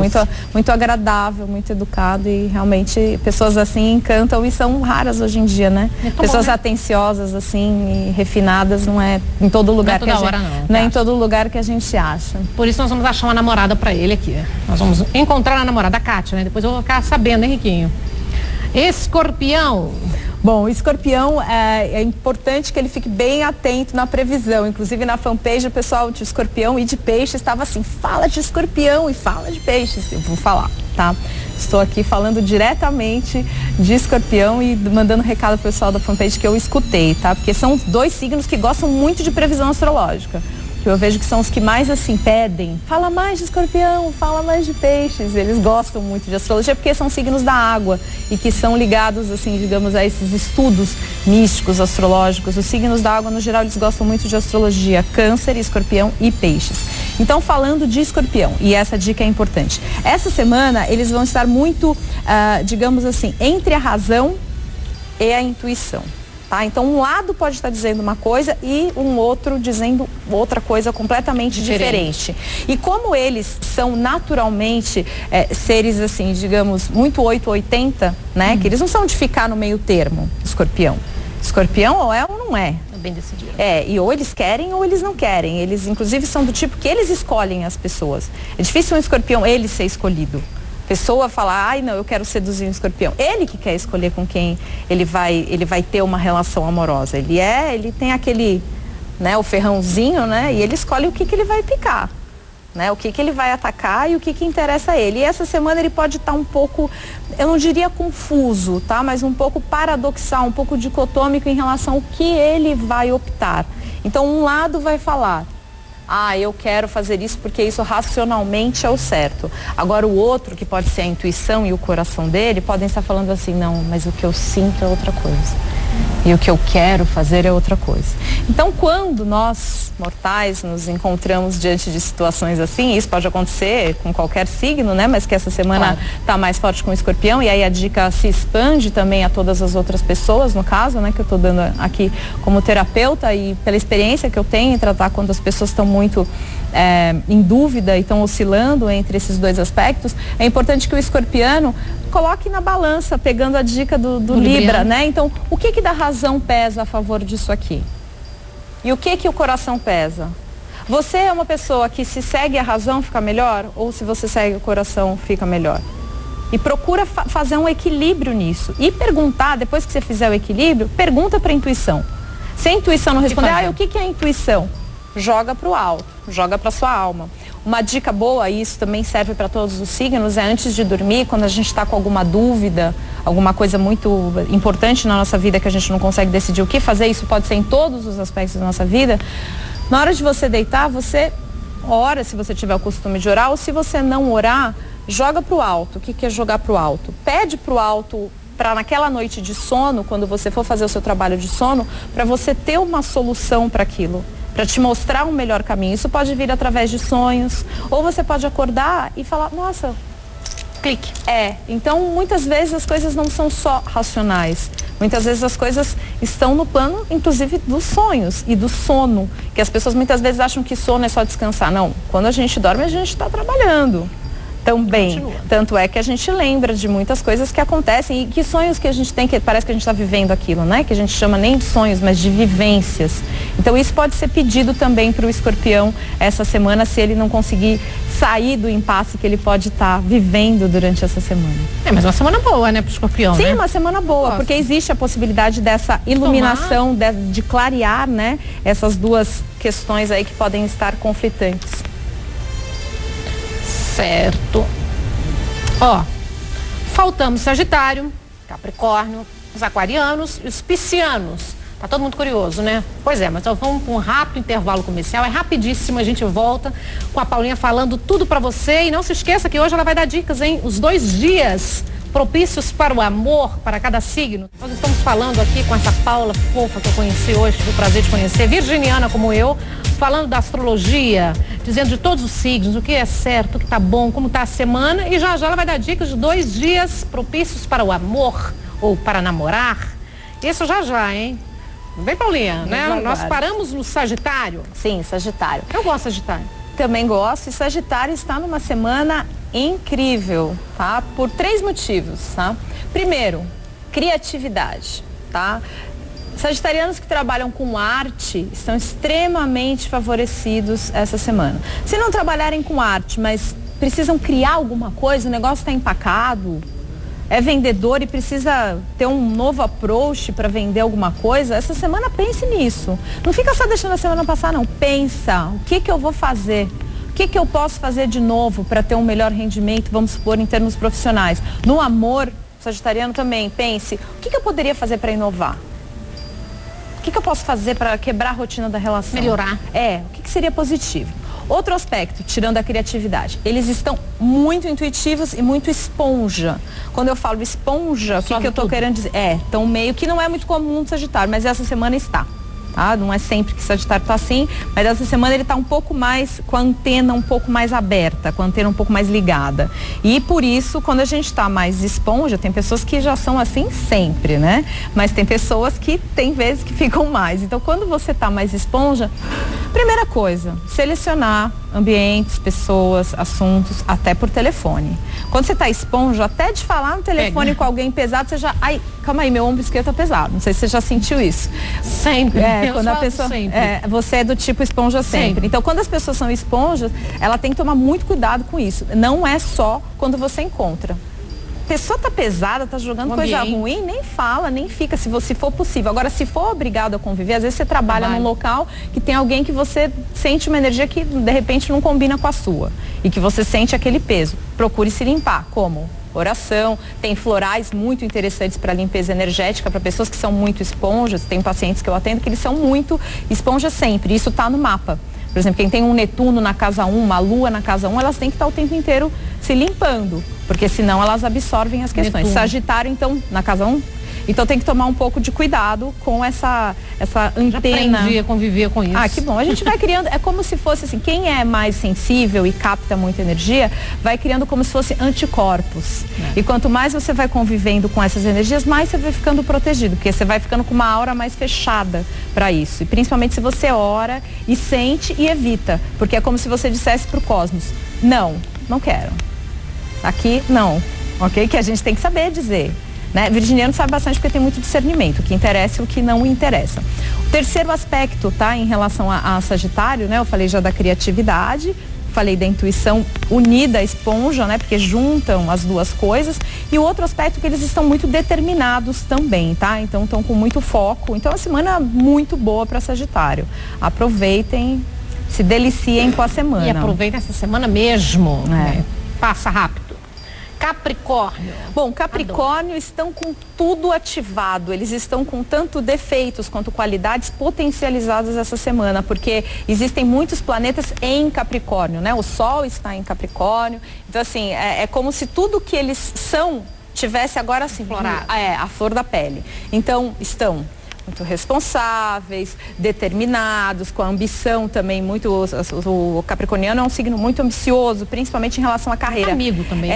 Muito agradável, muito educado, e realmente pessoas assim encantam e são raras hoje em dia, né? Pessoas bom, né? Atenciosas assim e refinadas não é em todo lugar que a gente, não é em todo lugar que a gente acha. Por isso nós vamos achar uma namorada para ele aqui. Nós vamos encontrar a namorada, a Kátia, né? Depois eu vou ficar sabendo, hein, Riquinho? Escorpião. Bom, o escorpião é importante que ele fique bem atento na previsão. Inclusive na fanpage o pessoal de escorpião e de peixe estava assim, fala de escorpião e fala de peixes. Eu vou falar, tá? Estou aqui falando diretamente de escorpião e mandando recado pro pessoal da fanpage que eu escutei, tá? Porque são dois signos que gostam muito de previsão astrológica. Eu vejo que são os que mais assim pedem, fala mais de escorpião, fala mais de peixes. Eles gostam muito de astrologia porque são signos da água e que são ligados assim, digamos, a esses estudos místicos, astrológicos. Os signos da água no geral eles gostam muito de astrologia, câncer, escorpião e peixes. Então falando de escorpião, e essa dica é importante, essa semana eles vão estar muito, digamos assim, entre a razão e a intuição. Tá? Então um lado pode estar dizendo uma coisa e um outro dizendo outra coisa completamente diferente. E como eles são naturalmente seres assim, digamos, muito 880, né? Que eles não são de ficar no meio termo, escorpião. Escorpião ou é ou não é. É bem decidido. E ou eles querem ou eles não querem. Eles inclusive são do tipo que eles escolhem as pessoas. É difícil um escorpião ele ser escolhido. Pessoa falar, ai não, eu quero seduzir um escorpião. Ele que quer escolher com quem ele vai ter uma relação amorosa. Ele tem aquele, né, o ferrãozinho, né, e ele escolhe o que ele vai picar, né, o que ele vai atacar e o que interessa a ele. E essa semana ele pode estar um pouco, eu não diria confuso, tá, mas um pouco paradoxal, um pouco dicotômico em relação ao que ele vai optar. Então um lado vai falar, eu quero fazer isso porque isso racionalmente é o certo. Agora o outro, que pode ser a intuição e o coração dele, podem estar falando assim, não, mas o que eu sinto é outra coisa. E o que eu quero fazer é outra coisa. Então quando nós, mortais, nos encontramos diante de situações assim, isso pode acontecer com qualquer signo, né? Mas que essa semana está mais forte com o escorpião, e aí a dica se expande também a todas as outras pessoas, no caso, né? Que eu estou dando aqui como terapeuta e pela experiência que eu tenho em tratar quando as pessoas estão muito em dúvida e estão oscilando entre esses dois aspectos. É importante que o escorpiano coloque na balança, pegando a dica do Libra, né? Então, o que da razão pesa a favor disso aqui? E o que o coração pesa? Você é uma pessoa que se segue a razão fica melhor? Ou se você segue o coração fica melhor? E procura fazer um equilíbrio nisso. E perguntar, depois que você fizer o equilíbrio, pergunta para a intuição. Se a intuição não responder, o que é a intuição? Joga para o alto, joga para sua alma. Uma dica boa, e isso também serve para todos os signos, é antes de dormir, quando a gente está com alguma dúvida, alguma coisa muito importante na nossa vida que a gente não consegue decidir o que fazer, isso pode ser em todos os aspectos da nossa vida. Na hora de você deitar, você ora, se você tiver o costume de orar, ou se você não orar, joga para o alto. O que é jogar para o alto? Pede para o alto, para naquela noite de sono, quando você for fazer o seu trabalho de sono, para você ter uma solução para aquilo, para te mostrar um melhor caminho. Isso pode vir através de sonhos, ou você pode acordar e falar, nossa, clique. Então muitas vezes as coisas não são só racionais. Muitas vezes as coisas estão no plano, inclusive, dos sonhos e do sono, que as pessoas muitas vezes acham que sono é só descansar. Não, quando a gente dorme, a gente está trabalhando também. Tanto é que a gente lembra de muitas coisas que acontecem e que sonhos que a gente tem, que parece que a gente está vivendo aquilo, né? Que a gente chama nem de sonhos, mas de vivências. Então isso pode ser pedido também para o escorpião essa semana, se ele não conseguir sair do impasse que ele pode estar vivendo durante essa semana. Mas uma semana boa, né, para o escorpião, Sim, né? uma semana boa, porque existe a possibilidade dessa iluminação, de clarear, né? Essas duas questões aí que podem estar conflitantes. Certo. Faltamos Sagitário, Capricórnio, os aquarianos e os piscianos. Tá todo mundo curioso, né? Pois é, mas então vamos para um rápido intervalo comercial. É rapidíssimo, a gente volta com a Paulinha falando tudo para você. E não se esqueça que hoje ela vai dar dicas, hein? Os 2 dias propícios para o amor, para cada signo. Nós estamos falando aqui com essa Paula fofa que eu conheci hoje, tive o prazer de conhecer, virginiana como eu, falando da astrologia, dizendo de todos os signos, o que é certo, o que tá bom, como tá a semana, e já ela vai dar dicas de 2 dias propícios para o amor ou para namorar. Isso já, hein? Bem, Paulinha, né? Nós paramos no Sagitário. Sim, Sagitário. Eu gosto de Sagitário. Também gosto, e Sagitário está numa semana incrível, tá? Por 3 motivos, tá? Primeiro, criatividade, tá? Sagitarianos que trabalham com arte estão extremamente favorecidos essa semana. Se não trabalharem com arte, mas precisam criar alguma coisa, o negócio está empacado, é vendedor e precisa ter um novo approach para vender alguma coisa, essa semana pense nisso. Não fica só deixando a semana passar, não. Pensa, o que eu vou fazer? O que eu posso fazer de novo para ter um melhor rendimento, vamos supor, em termos profissionais? No amor, sagitariano também, pense, o que eu poderia fazer para inovar? O que eu posso fazer para quebrar a rotina da relação? Melhorar. O que seria positivo? Outro aspecto, tirando a criatividade, eles estão muito intuitivos e muito esponja. Quando eu falo esponja, o que eu estou querendo dizer? Então meio que não é muito comum no Sagitário, mas essa semana está. Tá? Não é sempre que o Sagitário está assim, mas essa semana ele está um pouco mais, com a antena um pouco mais aberta, com a antena um pouco mais ligada. E por isso, quando a gente está mais esponja, tem pessoas que já são assim sempre, né? Mas tem pessoas que tem vezes que ficam mais. Então, quando você está mais esponja, primeira coisa, selecionar ambientes, pessoas, assuntos, até por telefone. Quando você está esponja, até de falar no telefone com alguém pesado, você já... Ai, calma aí, meu ombro esquerdo tá pesado. Não sei se você já sentiu isso. Sempre. Quando a pessoa... você é do tipo esponja sempre. Então, quando as pessoas são esponjas, ela tem que tomar muito cuidado com isso. Não é só quando você encontra. A pessoa tá pesada, tá jogando coisa ruim, nem fala, nem fica, se for possível. Agora, se for obrigado a conviver, às vezes você trabalha num local que tem alguém que você sente uma energia que, de repente, não combina com a sua. E que você sente aquele peso. Procure se limpar. Como? Oração. Tem florais muito interessantes para limpeza energética, para pessoas que são muito esponjas. Tem pacientes que eu atendo que eles são muito esponjas sempre. Isso tá no mapa. Por exemplo, quem tem um Netuno na casa 1, uma Lua na casa 1, elas têm que estar o tempo inteiro se limpando, porque senão elas absorvem as questões. Netuno. Sagitário, então, na casa 1, então tem que tomar um pouco de cuidado com essa antena. Já aprendi a conviver com isso. Ah, que bom. A gente vai criando, é como se fosse assim, quem é mais sensível e capta muita energia, vai criando como se fosse anticorpos. E quanto mais você vai convivendo com essas energias, mais você vai ficando protegido, porque você vai ficando com uma aura mais fechada para isso. E principalmente se você ora e sente e evita, porque é como se você dissesse pro cosmos, não quero. Aqui, não. Ok? Que a gente tem que saber dizer. Né? Virginiano sabe bastante porque tem muito discernimento, o que interessa e o que não interessa. O terceiro aspecto, tá, em relação a Sagitário, né? Eu falei já da criatividade, falei da intuição unida à esponja, né? Porque juntam as duas coisas. E o outro aspecto é que eles estão muito determinados também, tá? Então estão com muito foco. Então é uma semana muito boa para Sagitário. Aproveitem, se deliciem com a semana. E aproveitem essa semana mesmo. Né? Passa rápido. Capricórnio. Bom, Capricórnio estão com tudo ativado. Eles estão com tanto defeitos quanto qualidades potencializadas essa semana, porque existem muitos planetas em Capricórnio, né? O Sol está em Capricórnio. Então, assim, é como se tudo que eles são tivesse agora assim, a flor da pele. Então, estão muito responsáveis, determinados, com a ambição também muito. O capricorniano é um signo muito ambicioso, principalmente em relação à carreira. Amigo também.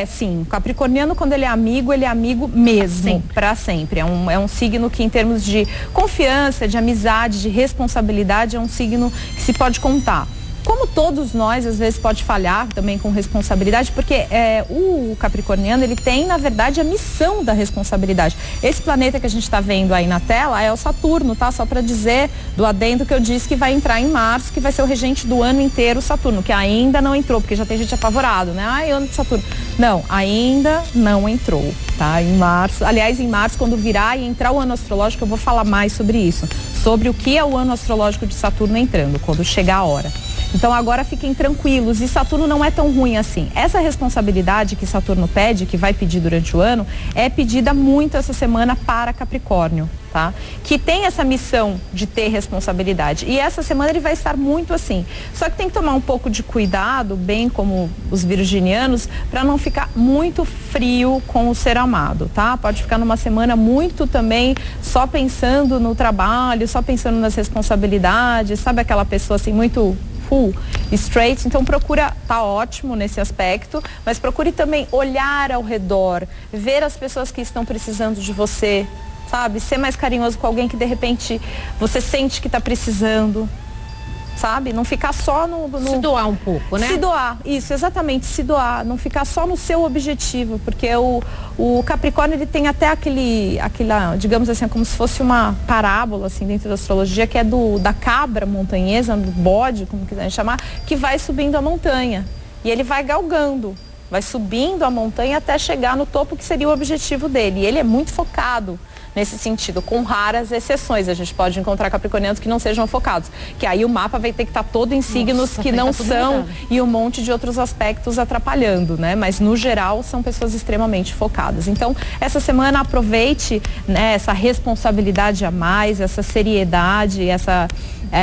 Sim. O capricorniano, quando ele é amigo mesmo, para sempre. É um signo que, em termos de confiança, de amizade, de responsabilidade, é um signo que se pode contar. Como todos nós, às vezes, pode falhar também com responsabilidade, porque o capricorniano, ele tem, na verdade, a missão da responsabilidade. Esse planeta que a gente está vendo aí na tela é o Saturno, tá? Só para dizer do adendo que eu disse que vai entrar em março, que vai ser o regente do ano inteiro, Saturno, que ainda não entrou, porque já tem gente apavorado, né? Ai, ano de Saturno. Não, ainda não entrou, tá? Em março, aliás, em março, quando virar e entrar o ano astrológico, eu vou falar mais sobre isso, sobre o que é o ano astrológico de Saturno entrando, quando chegar a hora. Então agora fiquem tranquilos, e Saturno não é tão ruim assim. Essa responsabilidade que Saturno pede, que vai pedir durante o ano, é pedida muito essa semana para Capricórnio, tá? Que tem essa missão de ter responsabilidade. E essa semana ele vai estar muito assim. Só que tem que tomar um pouco de cuidado, bem como os virginianos, para não ficar muito frio com o ser amado, tá? Pode ficar numa semana muito também só pensando no trabalho, só pensando nas responsabilidades, sabe aquela pessoa assim muito full, straight. Então procura, tá ótimo nesse aspecto, mas procure também olhar ao redor, ver as pessoas que estão precisando de você, sabe? Ser mais carinhoso com alguém que de repente você sente que está precisando, sabe? Não ficar só no... Se doar um pouco, né? Se doar, isso, exatamente, se doar, não ficar só no seu objetivo, porque o Capricórnio, ele tem até aquela, digamos assim, como se fosse uma parábola, assim, dentro da astrologia, que é da cabra montanhesa, do bode, como quiserem chamar, que vai subindo a montanha, e ele vai galgando, vai subindo a montanha até chegar no topo, que seria o objetivo dele, e ele é muito focado nesse sentido, com raras exceções. A gente pode encontrar capricornianos que não sejam focados, que aí o mapa vai ter que estar todo em signos que não são, e um monte de outros aspectos atrapalhando, né? Mas no geral são pessoas extremamente focadas. Então, essa semana aproveite, né, essa responsabilidade a mais, essa seriedade, essa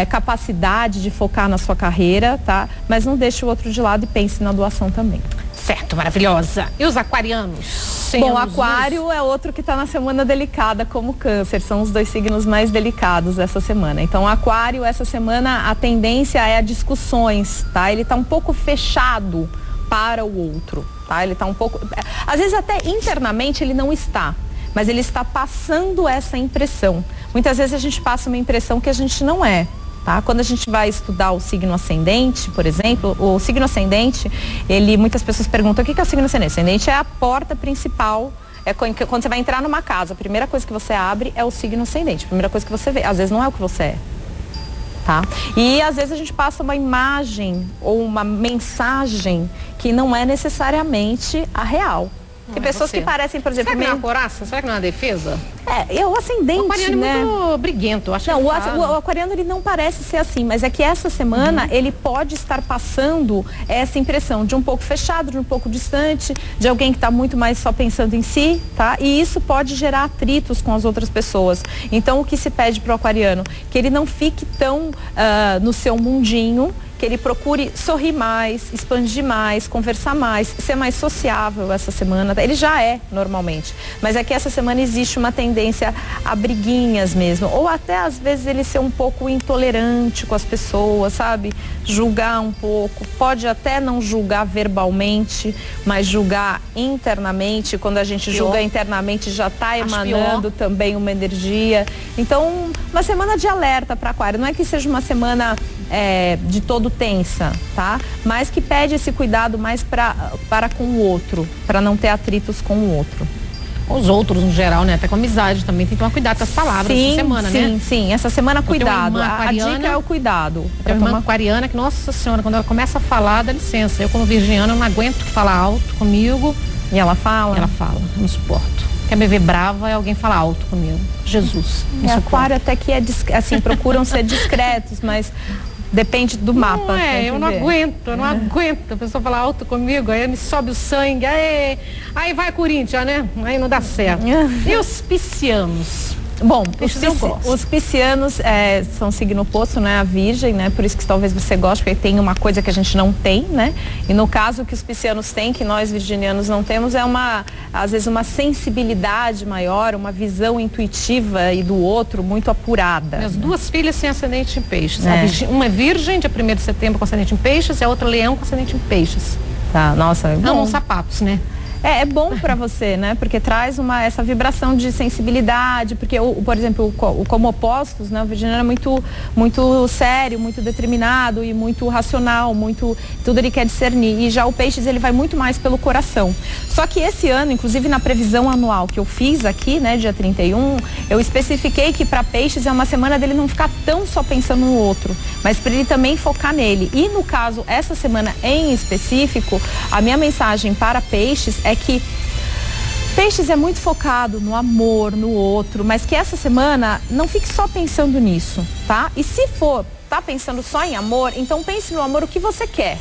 capacidade de focar na sua carreira, tá? Mas não deixe o outro de lado e pense na doação também. Certo, maravilhosa. E os aquarianos? Bom, Aquário é outro que está na semana delicada, como Câncer. São os dois signos mais delicados essa semana. Então, Aquário, essa semana, a tendência é a discussões, tá? Ele está um pouco fechado para o outro, tá? Ele está um pouco... Às vezes até internamente ele não está, mas ele está passando essa impressão. Muitas vezes a gente passa uma impressão que a gente não é. Tá? Quando a gente vai estudar o signo ascendente, por exemplo, o signo ascendente, muitas pessoas perguntam o que é o signo ascendente. Ascendente é a porta principal, quando você vai entrar numa casa, a primeira coisa que você abre é o signo ascendente, a primeira coisa que você vê, às vezes não é o que você é. Tá? E às vezes a gente passa uma imagem ou uma mensagem que não é necessariamente a real. Tem pessoas que parecem, por exemplo... Será que não é uma coraça? Será que não é uma defesa? O ascendente, o aquariano, né? É muito briguento, acho. Não, o aquariano, ele não parece ser assim, mas é que essa semana ele pode estar passando essa impressão de um pouco fechado, de um pouco distante, de alguém que está muito mais só pensando em si, tá? E isso pode gerar atritos com as outras pessoas. Então, o que se pede para o aquariano? Que ele não fique tão no seu mundinho, que ele procure sorrir mais, expandir mais, conversar mais, ser mais sociável essa semana. Ele já é, normalmente. Mas é que essa semana existe uma tendência a briguinhas mesmo. Ou até, às vezes, ele ser um pouco intolerante com as pessoas, sabe? Julgar um pouco. Pode até não julgar verbalmente, mas julgar internamente. Quando a gente julga internamente, já está emanando também uma energia. Então, uma semana de alerta para Aquário. Não é que seja uma semana... de todo tensa, tá? Mas que pede esse cuidado mais para com o outro, para não ter atritos com o outro. Os outros, no geral, né? Até com amizade também, tem que tomar cuidado com as palavras essa semana, né? Sim, essa semana cuidado. A dica é o cuidado. Tem uma irmã aquariana que, nossa senhora, quando ela começa a falar, dá licença. Eu, como virginiana, eu não aguento que fala alto comigo. E ela fala? Ela fala, não suporto. Quer me ver brava é alguém falar alto comigo. Jesus. Aquário até que assim, procuram ser discretos, mas depende do mapa. Eu não aguento. A pessoa fala alto comigo, aí me sobe o sangue, aí vai Corinthians, né? Aí não dá certo. E os piscianos? Bom, os piscianos são signo oposto, né? A Virgem, né? Por isso que talvez você goste, porque tem uma coisa que a gente não tem, né? E no caso que os piscianos têm, que nós virginianos não temos, às vezes uma sensibilidade maior, uma visão intuitiva e do outro muito apurada. Minhas duas filhas têm ascendente em peixes. Uma é virgem, dia 1º de setembro, com ascendente em peixes, e a outra leão com ascendente em peixes. Tá, nossa. Amam sapatos, né? É bom para você, né? Porque traz essa vibração de sensibilidade, porque, por exemplo, como opostos, né? O virginiano é muito, muito sério, muito determinado e muito racional, tudo ele quer discernir. E já o peixes, ele vai muito mais pelo coração. Só que esse ano, inclusive na previsão anual que eu fiz aqui, né? Dia 31, eu especifiquei que para peixes é uma semana dele não ficar tão só pensando no outro, mas para ele também focar nele. E no caso, essa semana em específico, a minha mensagem para peixes é que peixes é muito focado no amor, no outro, mas que essa semana não fique só pensando nisso, tá? E se for tá pensando só em amor, então pense no amor o que você quer.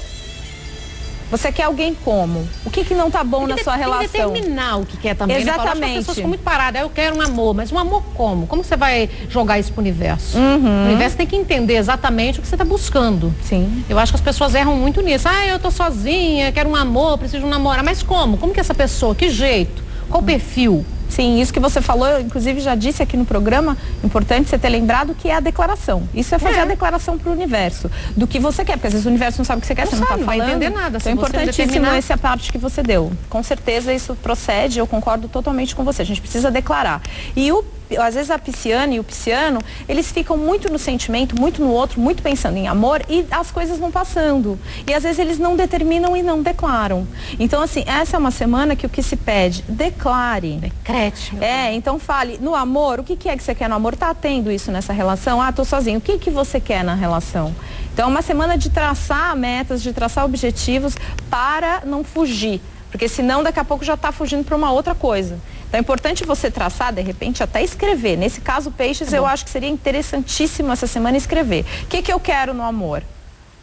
Você quer alguém como? O que não tá bom na sua relação? Tem que determinar o que quer também, Exatamente. Né, Paula? Acho que as pessoas ficam muito paradas. Eu quero um amor, mas um amor como? Como você vai jogar isso pro universo? O universo tem que entender exatamente o que você tá buscando. Sim. Eu acho que as pessoas erram muito nisso. Eu tô sozinha, quero um amor, preciso de um namorado. Mas como? Como que essa pessoa? Que jeito? Qual o perfil? Sim, isso que você falou, eu inclusive já disse aqui no programa, importante você ter lembrado que é a declaração. Isso é fazer a declaração para o universo, do que você quer, porque às vezes o universo não sabe o que você quer, você não está falando. Não vai entender nada. Então é importantíssimo essa parte que você deu. Com certeza isso procede, eu concordo totalmente com você, a gente precisa declarar. E às vezes a pisciana e o pisciano, eles ficam muito no sentimento, muito no outro, muito pensando em amor e as coisas não passando. E às vezes eles não determinam e não declaram. Então assim, essa é uma semana que o que se pede, declare. Decrete. Então fale, no amor, o que é que você quer no amor? Tá tendo isso nessa relação? Tô sozinho. O que você quer na relação? Então é uma semana de traçar metas, de traçar objetivos para não fugir. Porque senão daqui a pouco já está fugindo para uma outra coisa. Então é importante você traçar, de repente, até escrever. Nesse caso, peixes, eu acho que seria interessantíssimo essa semana escrever. O que eu quero no amor?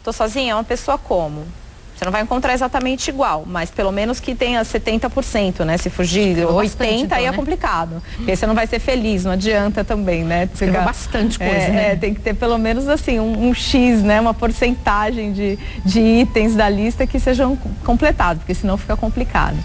Tô sozinha? É uma pessoa como? Você não vai encontrar exatamente igual, mas pelo menos que tenha 70%, né? Se fugir 80%, então, aí é complicado. Porque você não vai ser feliz, não adianta também, né? Fica bastante coisa, né? Tem que ter pelo menos assim, um X, né? Uma porcentagem de itens da lista que sejam completados, porque senão fica complicado.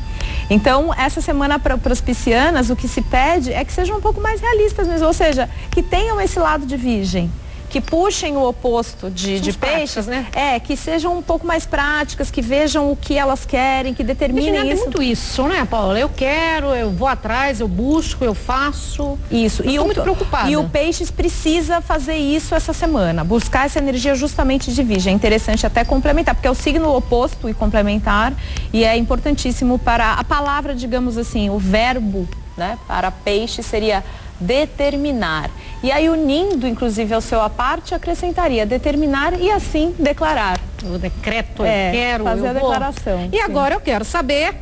Então, essa semana para as piscianas, o que se pede é que sejam um pouco mais realistas mesmo, ou seja, que tenham esse lado de virgem. Que puxem o oposto de peixes, né? Que sejam um pouco mais práticas, que vejam o que elas querem, que determinem isso. Muito isso, né, Paula? Eu quero, eu vou atrás, eu busco, eu faço. Isso. Eu tô muito preocupada. E o peixes precisa fazer isso essa semana, buscar essa energia justamente de virgem. É interessante até complementar, porque é o signo oposto e complementar, e é importantíssimo para a palavra, digamos assim, o verbo, né, para peixe seria determinar. E aí, unindo, inclusive, ao seu à parte, acrescentaria determinar e assim declarar. O decreto, eu quero, fazer a vou. declaração. E agora eu quero saber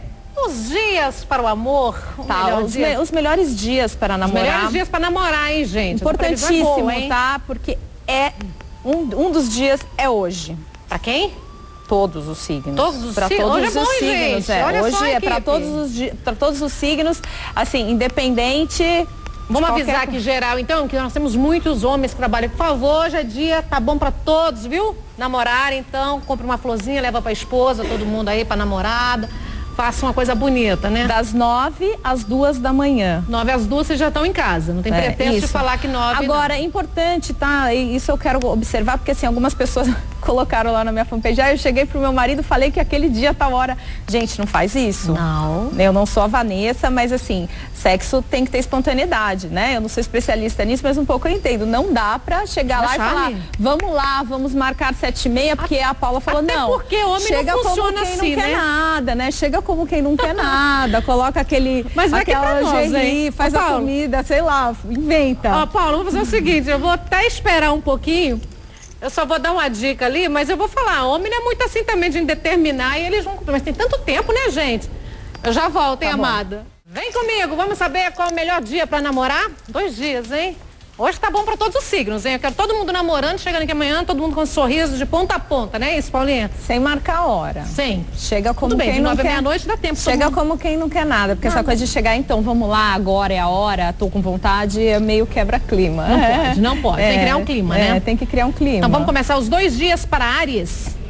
os dias para o amor. Os melhores dias para namorar. Os melhores dias para namorar, hein, gente? Importantíssimo, boa, hein? tá? Porque um dos dias é hoje. Para quem? Todos os signos. Todos os signos. Hoje é bom, signos. Gente. Olha hoje só, é para todos os signos, assim, independente. Vamos avisar aqui geral, então, que nós temos muitos homens que trabalham. Por favor, hoje é dia, tá bom pra todos, viu? Namorar, então, compra uma florzinha, leva pra esposa, todo mundo aí, pra namorada. Faça uma coisa bonita, né? Das 9 às 2 da manhã. 9 às 2 vocês já estão em casa, não tem pretexto de falar que 9 Agora, é importante, tá? E isso eu quero observar, porque assim, algumas pessoas colocaram lá na minha fanpage, eu cheguei pro meu marido, falei que aquele dia, tal hora. Gente, não faz isso. Não. Eu não sou a Vanessa, mas assim, sexo tem que ter espontaneidade, né? Eu não sou especialista nisso, mas um pouco eu entendo. Não dá pra chegar lá e falar, vamos lá, vamos marcar 7h30, porque a Paula falou, até não. Porque homem chega não funciona como quem assim, não quer nada, né? Chega como quem não quer nada, coloca aquele, mas vai aquela lingerie, faz a comida, sei lá, inventa. Paulo, vamos fazer o seguinte, eu vou até esperar um pouquinho. Eu só vou dar uma dica ali, mas eu vou falar, homem não é muito assim também de determinar e eles vão... Mas tem tanto tempo, né, gente? Eu já volto, hein, amada? Vem comigo, vamos saber qual é o melhor dia pra namorar? 2 dias, hein? Hoje tá bom pra todos os signos, hein? Eu quero todo mundo namorando, chegando aqui amanhã, todo mundo com um sorriso de ponta a ponta, né? Isso, Paulinha? Sem marcar a hora. Sim. Chega como Tudo bem, quem de não 9 quer. meia-noite dá tempo. Chega como quem não quer nada, porque essa coisa de chegar, então, vamos lá, agora é a hora, tô com vontade, é meio quebra-clima. Não pode. Tem que criar um clima, né? Tem que criar um clima. Então vamos começar os 2 dias para Áries.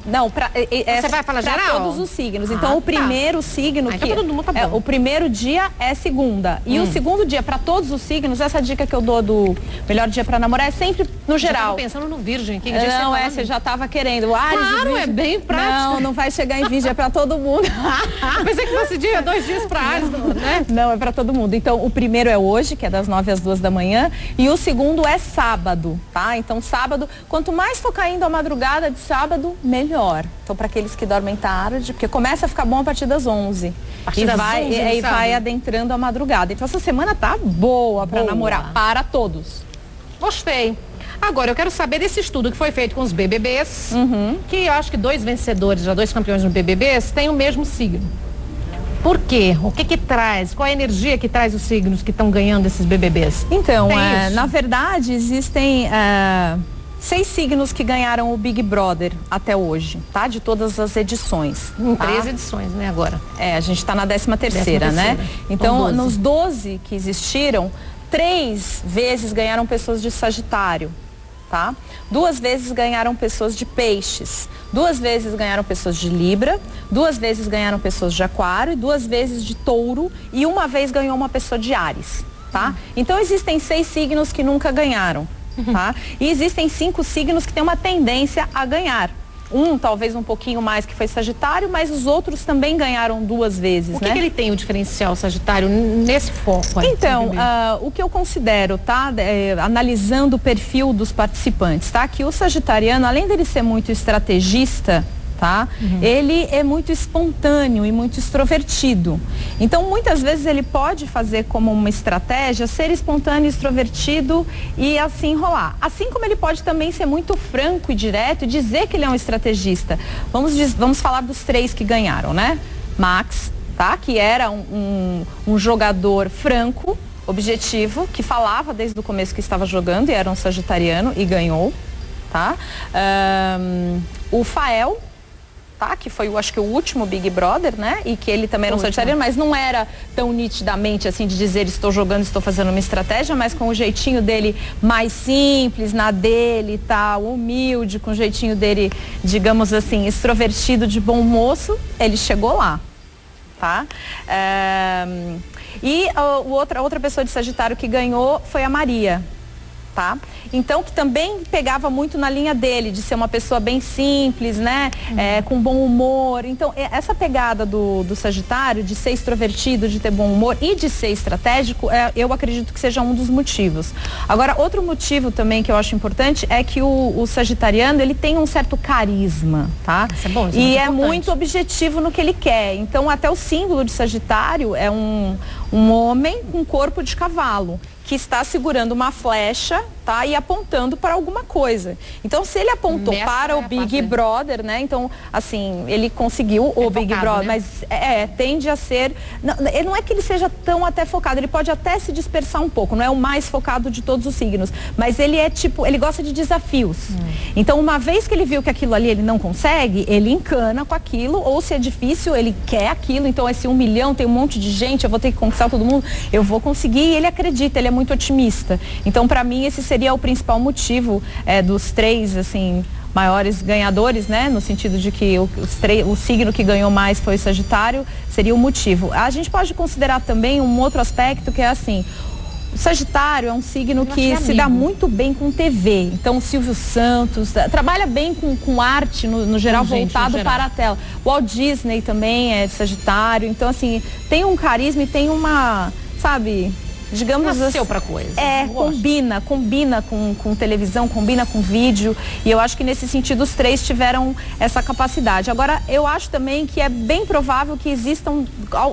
Não, você vai falar pra geral? todos os signos. Então, o primeiro signo que todo mundo tá bom. o primeiro dia é segunda. E o segundo dia, para todos os signos, essa dica que eu dou do melhor dia para namorar é sempre no geral. Eu pensando no virgem. Que não, você já tava querendo. Áries, claro, é bem prático. Não vai chegar em virgem, é para todo mundo. Eu pensei que fosse dia, 2 dias para Áries, né? Não, é para todo mundo. Então, o primeiro é hoje, que é das 9 às 2 da manhã. E o segundo é sábado, tá? Então, sábado, quanto mais for caindo a madrugada de sábado, melhor. Então, para aqueles que dormem tarde, porque começa a ficar bom a partir das 11. E vai adentrando a madrugada. Então, essa semana tá boa para namorar, para todos. Gostei. Agora, eu quero saber desse estudo que foi feito com os BBBs, que eu acho que 2 vencedores, já 2 campeões no BBBs, têm o mesmo signo. Por quê? O que traz? Qual a energia que traz os signos que estão ganhando esses BBBs? Então, na verdade, existem... 6 signos que ganharam o Big Brother até hoje, tá? De todas as edições. Em tá? 13 edições, né, agora? A gente está na 13ª, né? Então, nos 12 que existiram, 3 vezes ganharam pessoas de Sagitário, tá? 2 vezes ganharam pessoas de Peixes, 2 vezes ganharam pessoas de Libra, 2 vezes ganharam pessoas de Aquário, 2 vezes de Touro e 1 vez ganhou uma pessoa de Áries, tá? Então, existem 6 signos que nunca ganharam. Tá? E existem 5 signos que têm uma tendência a ganhar. Talvez um pouquinho mais, que foi Sagitário, mas os outros também ganharam 2 vezes. O que ele tem o diferencial Sagitário nesse foco? Então, o que eu considero, tá? Analisando o perfil dos participantes, tá? Que o sagitariano, além dele ser muito estrategista, tá? Ele é muito espontâneo e muito extrovertido. Então, muitas vezes ele pode fazer como uma estratégia ser espontâneo, extrovertido e assim rolar. Assim como ele pode também ser muito franco e direto e dizer que ele é um estrategista. Vamos falar dos 3 que ganharam, né? Max, tá? Que era um jogador franco, objetivo, que falava desde o começo que estava jogando e era um sagitariano e ganhou, tá? O Fael, tá? Que foi, acho que o último Big Brother, né? E que ele também era um sagitariano, mas não era tão nitidamente assim de dizer estou jogando, estou fazendo uma estratégia, mas com o jeitinho dele mais simples, na dele e tal, humilde, com o jeitinho dele, digamos assim, extrovertido, de bom moço, ele chegou lá, tá? E outra pessoa de Sagitário que ganhou foi a Maria, tá? Então, que também pegava muito na linha dele, de ser uma pessoa bem simples, né? Com bom humor. Então, essa pegada do Sagitário, de ser extrovertido, de ter bom humor e de ser estratégico, eu acredito que seja um dos motivos. Agora, outro motivo também que eu acho importante é que o sagitariano, ele tem um certo carisma, tá? Isso é bom, isso e é muito objetivo no que ele quer. Então, até o símbolo de Sagitário é um homem com corpo de cavalo, que está segurando uma flecha, tá? E apontando para alguma coisa. Então, se ele apontou para o Big Brother, né? Então, assim, ele conseguiu o Big Brother, né? Mas tende a ser... Não é que ele seja tão até focado, ele pode até se dispersar um pouco, não é o mais focado de todos os signos, mas ele é tipo, ele gosta de desafios. Então, uma vez que ele viu que aquilo ali ele não consegue, ele encana com aquilo, ou se é difícil, ele quer aquilo, então esse 1 milhão, tem um monte de gente, eu vou ter que conquistar todo mundo, eu vou conseguir, e ele acredita, ele é muito otimista. Então, para mim, esse seria o principal motivo dos 3, assim, maiores ganhadores, né? No sentido de que o signo que ganhou mais foi o Sagitário, seria o motivo. A gente pode considerar também um outro aspecto que é assim, o Sagitário é um signo que se dá muito bem com TV. Então, o Silvio Santos trabalha bem com arte, no geral, voltado para a tela. O Walt Disney também é de Sagitário. Então, assim, tem um carisma e tem uma, sabe... Digamos nasceu pra coisa. Combina com televisão, combina com vídeo, e eu acho que nesse sentido os 3 tiveram essa capacidade. Agora, eu acho também que é bem provável que existam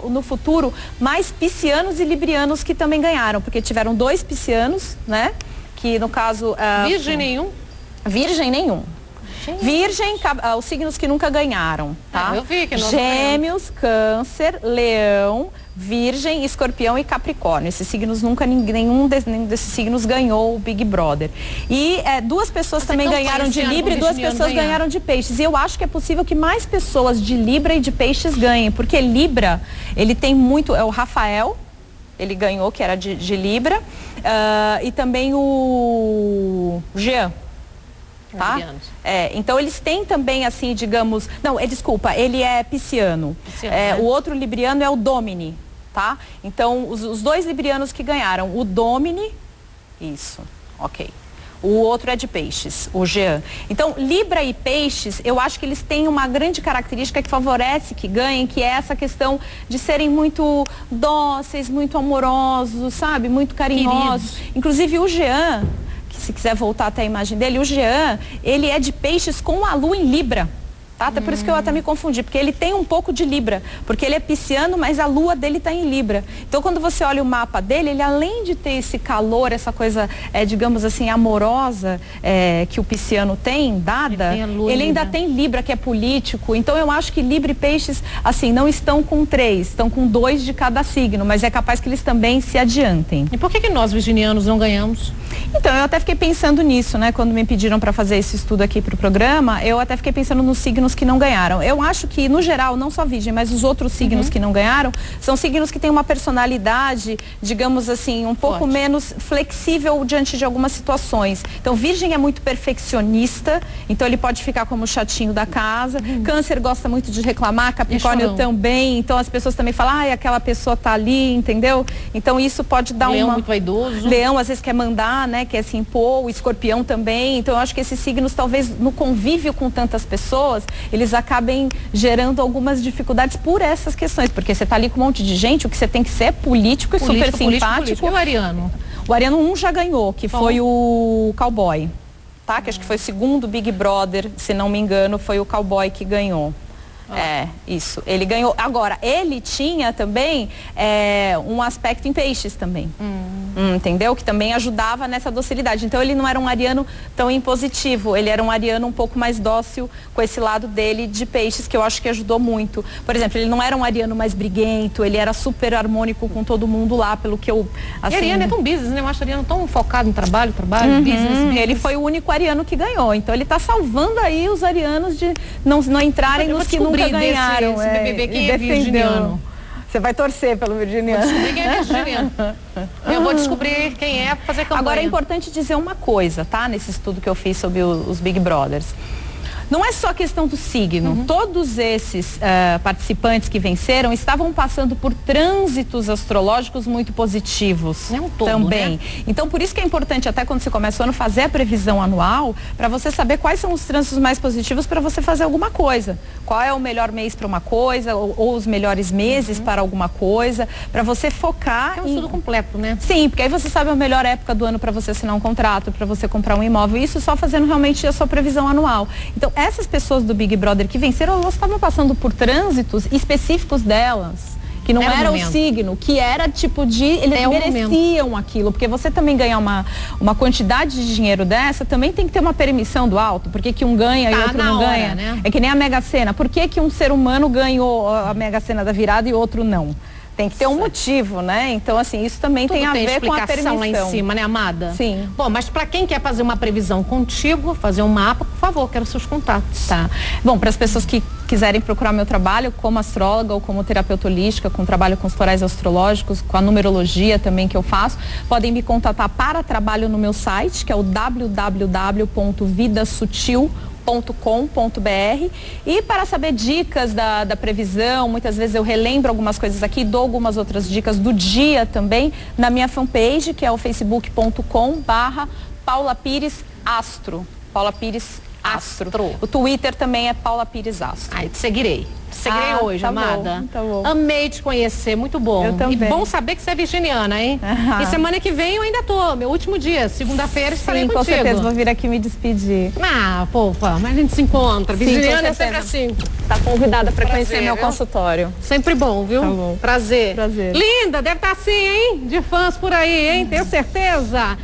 no futuro mais piscianos e librianos que também ganharam, porque tiveram 2 piscianos, né? Que no caso... Virgem nenhum? Virgem nenhum. Virgem, os signos que nunca ganharam, tá? Eu vi que nós Gêmeos, Câncer, Leão, Virgem, Escorpião e Capricórnio. Esses signos nenhum desses signos ganhou o Big Brother. E 2 pessoas também ganharam de Libra e 2 pessoas ganharam de Peixes. E eu acho que é possível que mais pessoas de Libra e de Peixes ganhem, porque Libra, ele tem muito, o Rafael, ele ganhou, que era de Libra, e também o Jean. Tá? Então eles têm também assim, digamos, desculpa, ele é pisciano, O outro libriano é o Domini, tá? Então os 2 librianos que ganharam, o Domini, isso, ok. O outro é de Peixes, o Jean. Então, Libra e Peixes, eu acho que eles têm uma grande característica que favorece que ganhem, que é essa questão de serem muito dóceis, muito amorosos, sabe? Muito carinhosos. Inclusive o Jean, se quiser voltar até a imagem dele, o Jean, ele é de Peixes com a lua em Libra. Tá? Até por isso que eu até me confundi, porque ele tem um pouco de Libra, porque ele é pisciano, mas a lua dele está em Libra. Então, quando você olha o mapa dele, ele além de ter esse calor, essa coisa, digamos assim, amorosa que o pisciano tem, dada, ele ainda tem Libra, que é político. Então, eu acho que Libra e Peixes, assim, não estão com 3, estão com 2 de cada signo, mas é capaz que eles também se adiantem. E por que nós, virginianos, não ganhamos? Então, eu até fiquei pensando nisso, né? Quando me pediram para fazer esse estudo aqui para o programa, eu até fiquei pensando nos signos que não ganharam. Eu acho que, no geral, não só Virgem, mas os outros signos que não ganharam, são signos que têm uma personalidade, digamos assim, um pouco menos flexível diante de algumas situações. Então, Virgem é muito perfeccionista, então ele pode ficar como o chatinho da casa. Câncer gosta muito de reclamar, Capricórnio também, então as pessoas também falam, aquela pessoa tá ali, entendeu? Então, isso pode dar Leão muito vaidoso. Leão, às vezes, quer mandar, né? Quer se impor, o Escorpião também. Então, eu acho que esses signos, talvez, no convívio com tantas pessoas, eles acabem gerando algumas dificuldades por essas questões, porque você tá ali com um monte de gente, o que você tem que ser é político e super simpático. E o ariano? O ariano 1 já ganhou, que foi o Cowboy, tá? Que acho que foi o segundo Big Brother, se não me engano, foi o Cowboy que ganhou. Isso. Ele ganhou. Agora, ele tinha também um aspecto em Peixes também. Entendeu? Que também ajudava nessa docilidade. Então, ele não era um ariano tão impositivo. Ele era um ariano um pouco mais dócil com esse lado dele de Peixes, que eu acho que ajudou muito. Por exemplo, ele não era um ariano mais briguento, ele era super harmônico com todo mundo lá, pelo que eu... Assim... E ariano é tão business, né? Eu acho ariano tão focado em trabalho, business. Ele foi o único ariano que ganhou. Então, ele está salvando aí os arianos de não entrarem nos que nunca ganharam. Esse BBB, quem é virginiano? Você vai torcer pelo virginiano. Vou descobrir quem é virginiano. Eu vou descobrir quem é, fazer campanha. Agora é importante dizer uma coisa, tá? Nesse estudo que eu fiz sobre os Big Brothers. Não é só questão do signo. Todos esses participantes que venceram estavam passando por trânsitos astrológicos muito positivos também. Né? Então, por isso que é importante, até quando você começa o ano, fazer a previsão anual, para você saber quais são os trânsitos mais positivos para você fazer alguma coisa. Qual é o melhor mês para uma coisa, ou os melhores meses para alguma coisa, para você focar em... É um estudo completo, né? Sim, porque aí você sabe a melhor época do ano para você assinar um contrato, para você comprar um imóvel. Isso só fazendo realmente a sua previsão anual. Então, essas pessoas do Big Brother que venceram, elas estavam passando por trânsitos específicos delas, que não era o signo, que era tipo de... Eles mereciam aquilo, porque você também ganhar uma quantidade de dinheiro dessa, também tem que ter uma permissão do alto. Por que que um ganha e outro não ganha? Né? É que nem a Mega Sena. Por que que um ser humano ganhou a Mega Sena da virada e outro não? Tem que ter um motivo, né? Então, assim, isso também tem a ver com a permissão. Lá em cima, né, amada? Sim. Bom, mas para quem quer fazer uma previsão contigo, fazer um mapa, por favor, quero seus contatos. Tá. Bom, para as pessoas que quiserem procurar meu trabalho como astróloga ou como terapeuta holística, com trabalho com os florais astrológicos, com a numerologia também que eu faço, podem me contatar para trabalho no meu site, que é o www.vidasutil.com.br. E para saber dicas da previsão, muitas vezes eu relembro algumas coisas aqui, dou algumas outras dicas do dia também na minha fanpage, que é o facebook.com/Paula Pires Astro. Paula Pires Astro. O Twitter também é Paula Pires Astro. Ai, te seguirei. Seguirei hoje, tá amada. Bom, tá bom. Amei te conhecer, muito bom. Eu também. E bom saber que você é virginiana, hein? E semana que vem eu ainda tô, meu último dia, segunda-feira estarei contigo. Com certeza, vou vir aqui me despedir. Fofa, mas a gente se encontra. Virginiana é sempre assim. Tá convidada para conhecer meu consultório. Sempre bom, viu? Tá bom. Prazer. Prazer. Linda, deve estar assim, hein? De fãs por aí, hein? Tenho certeza.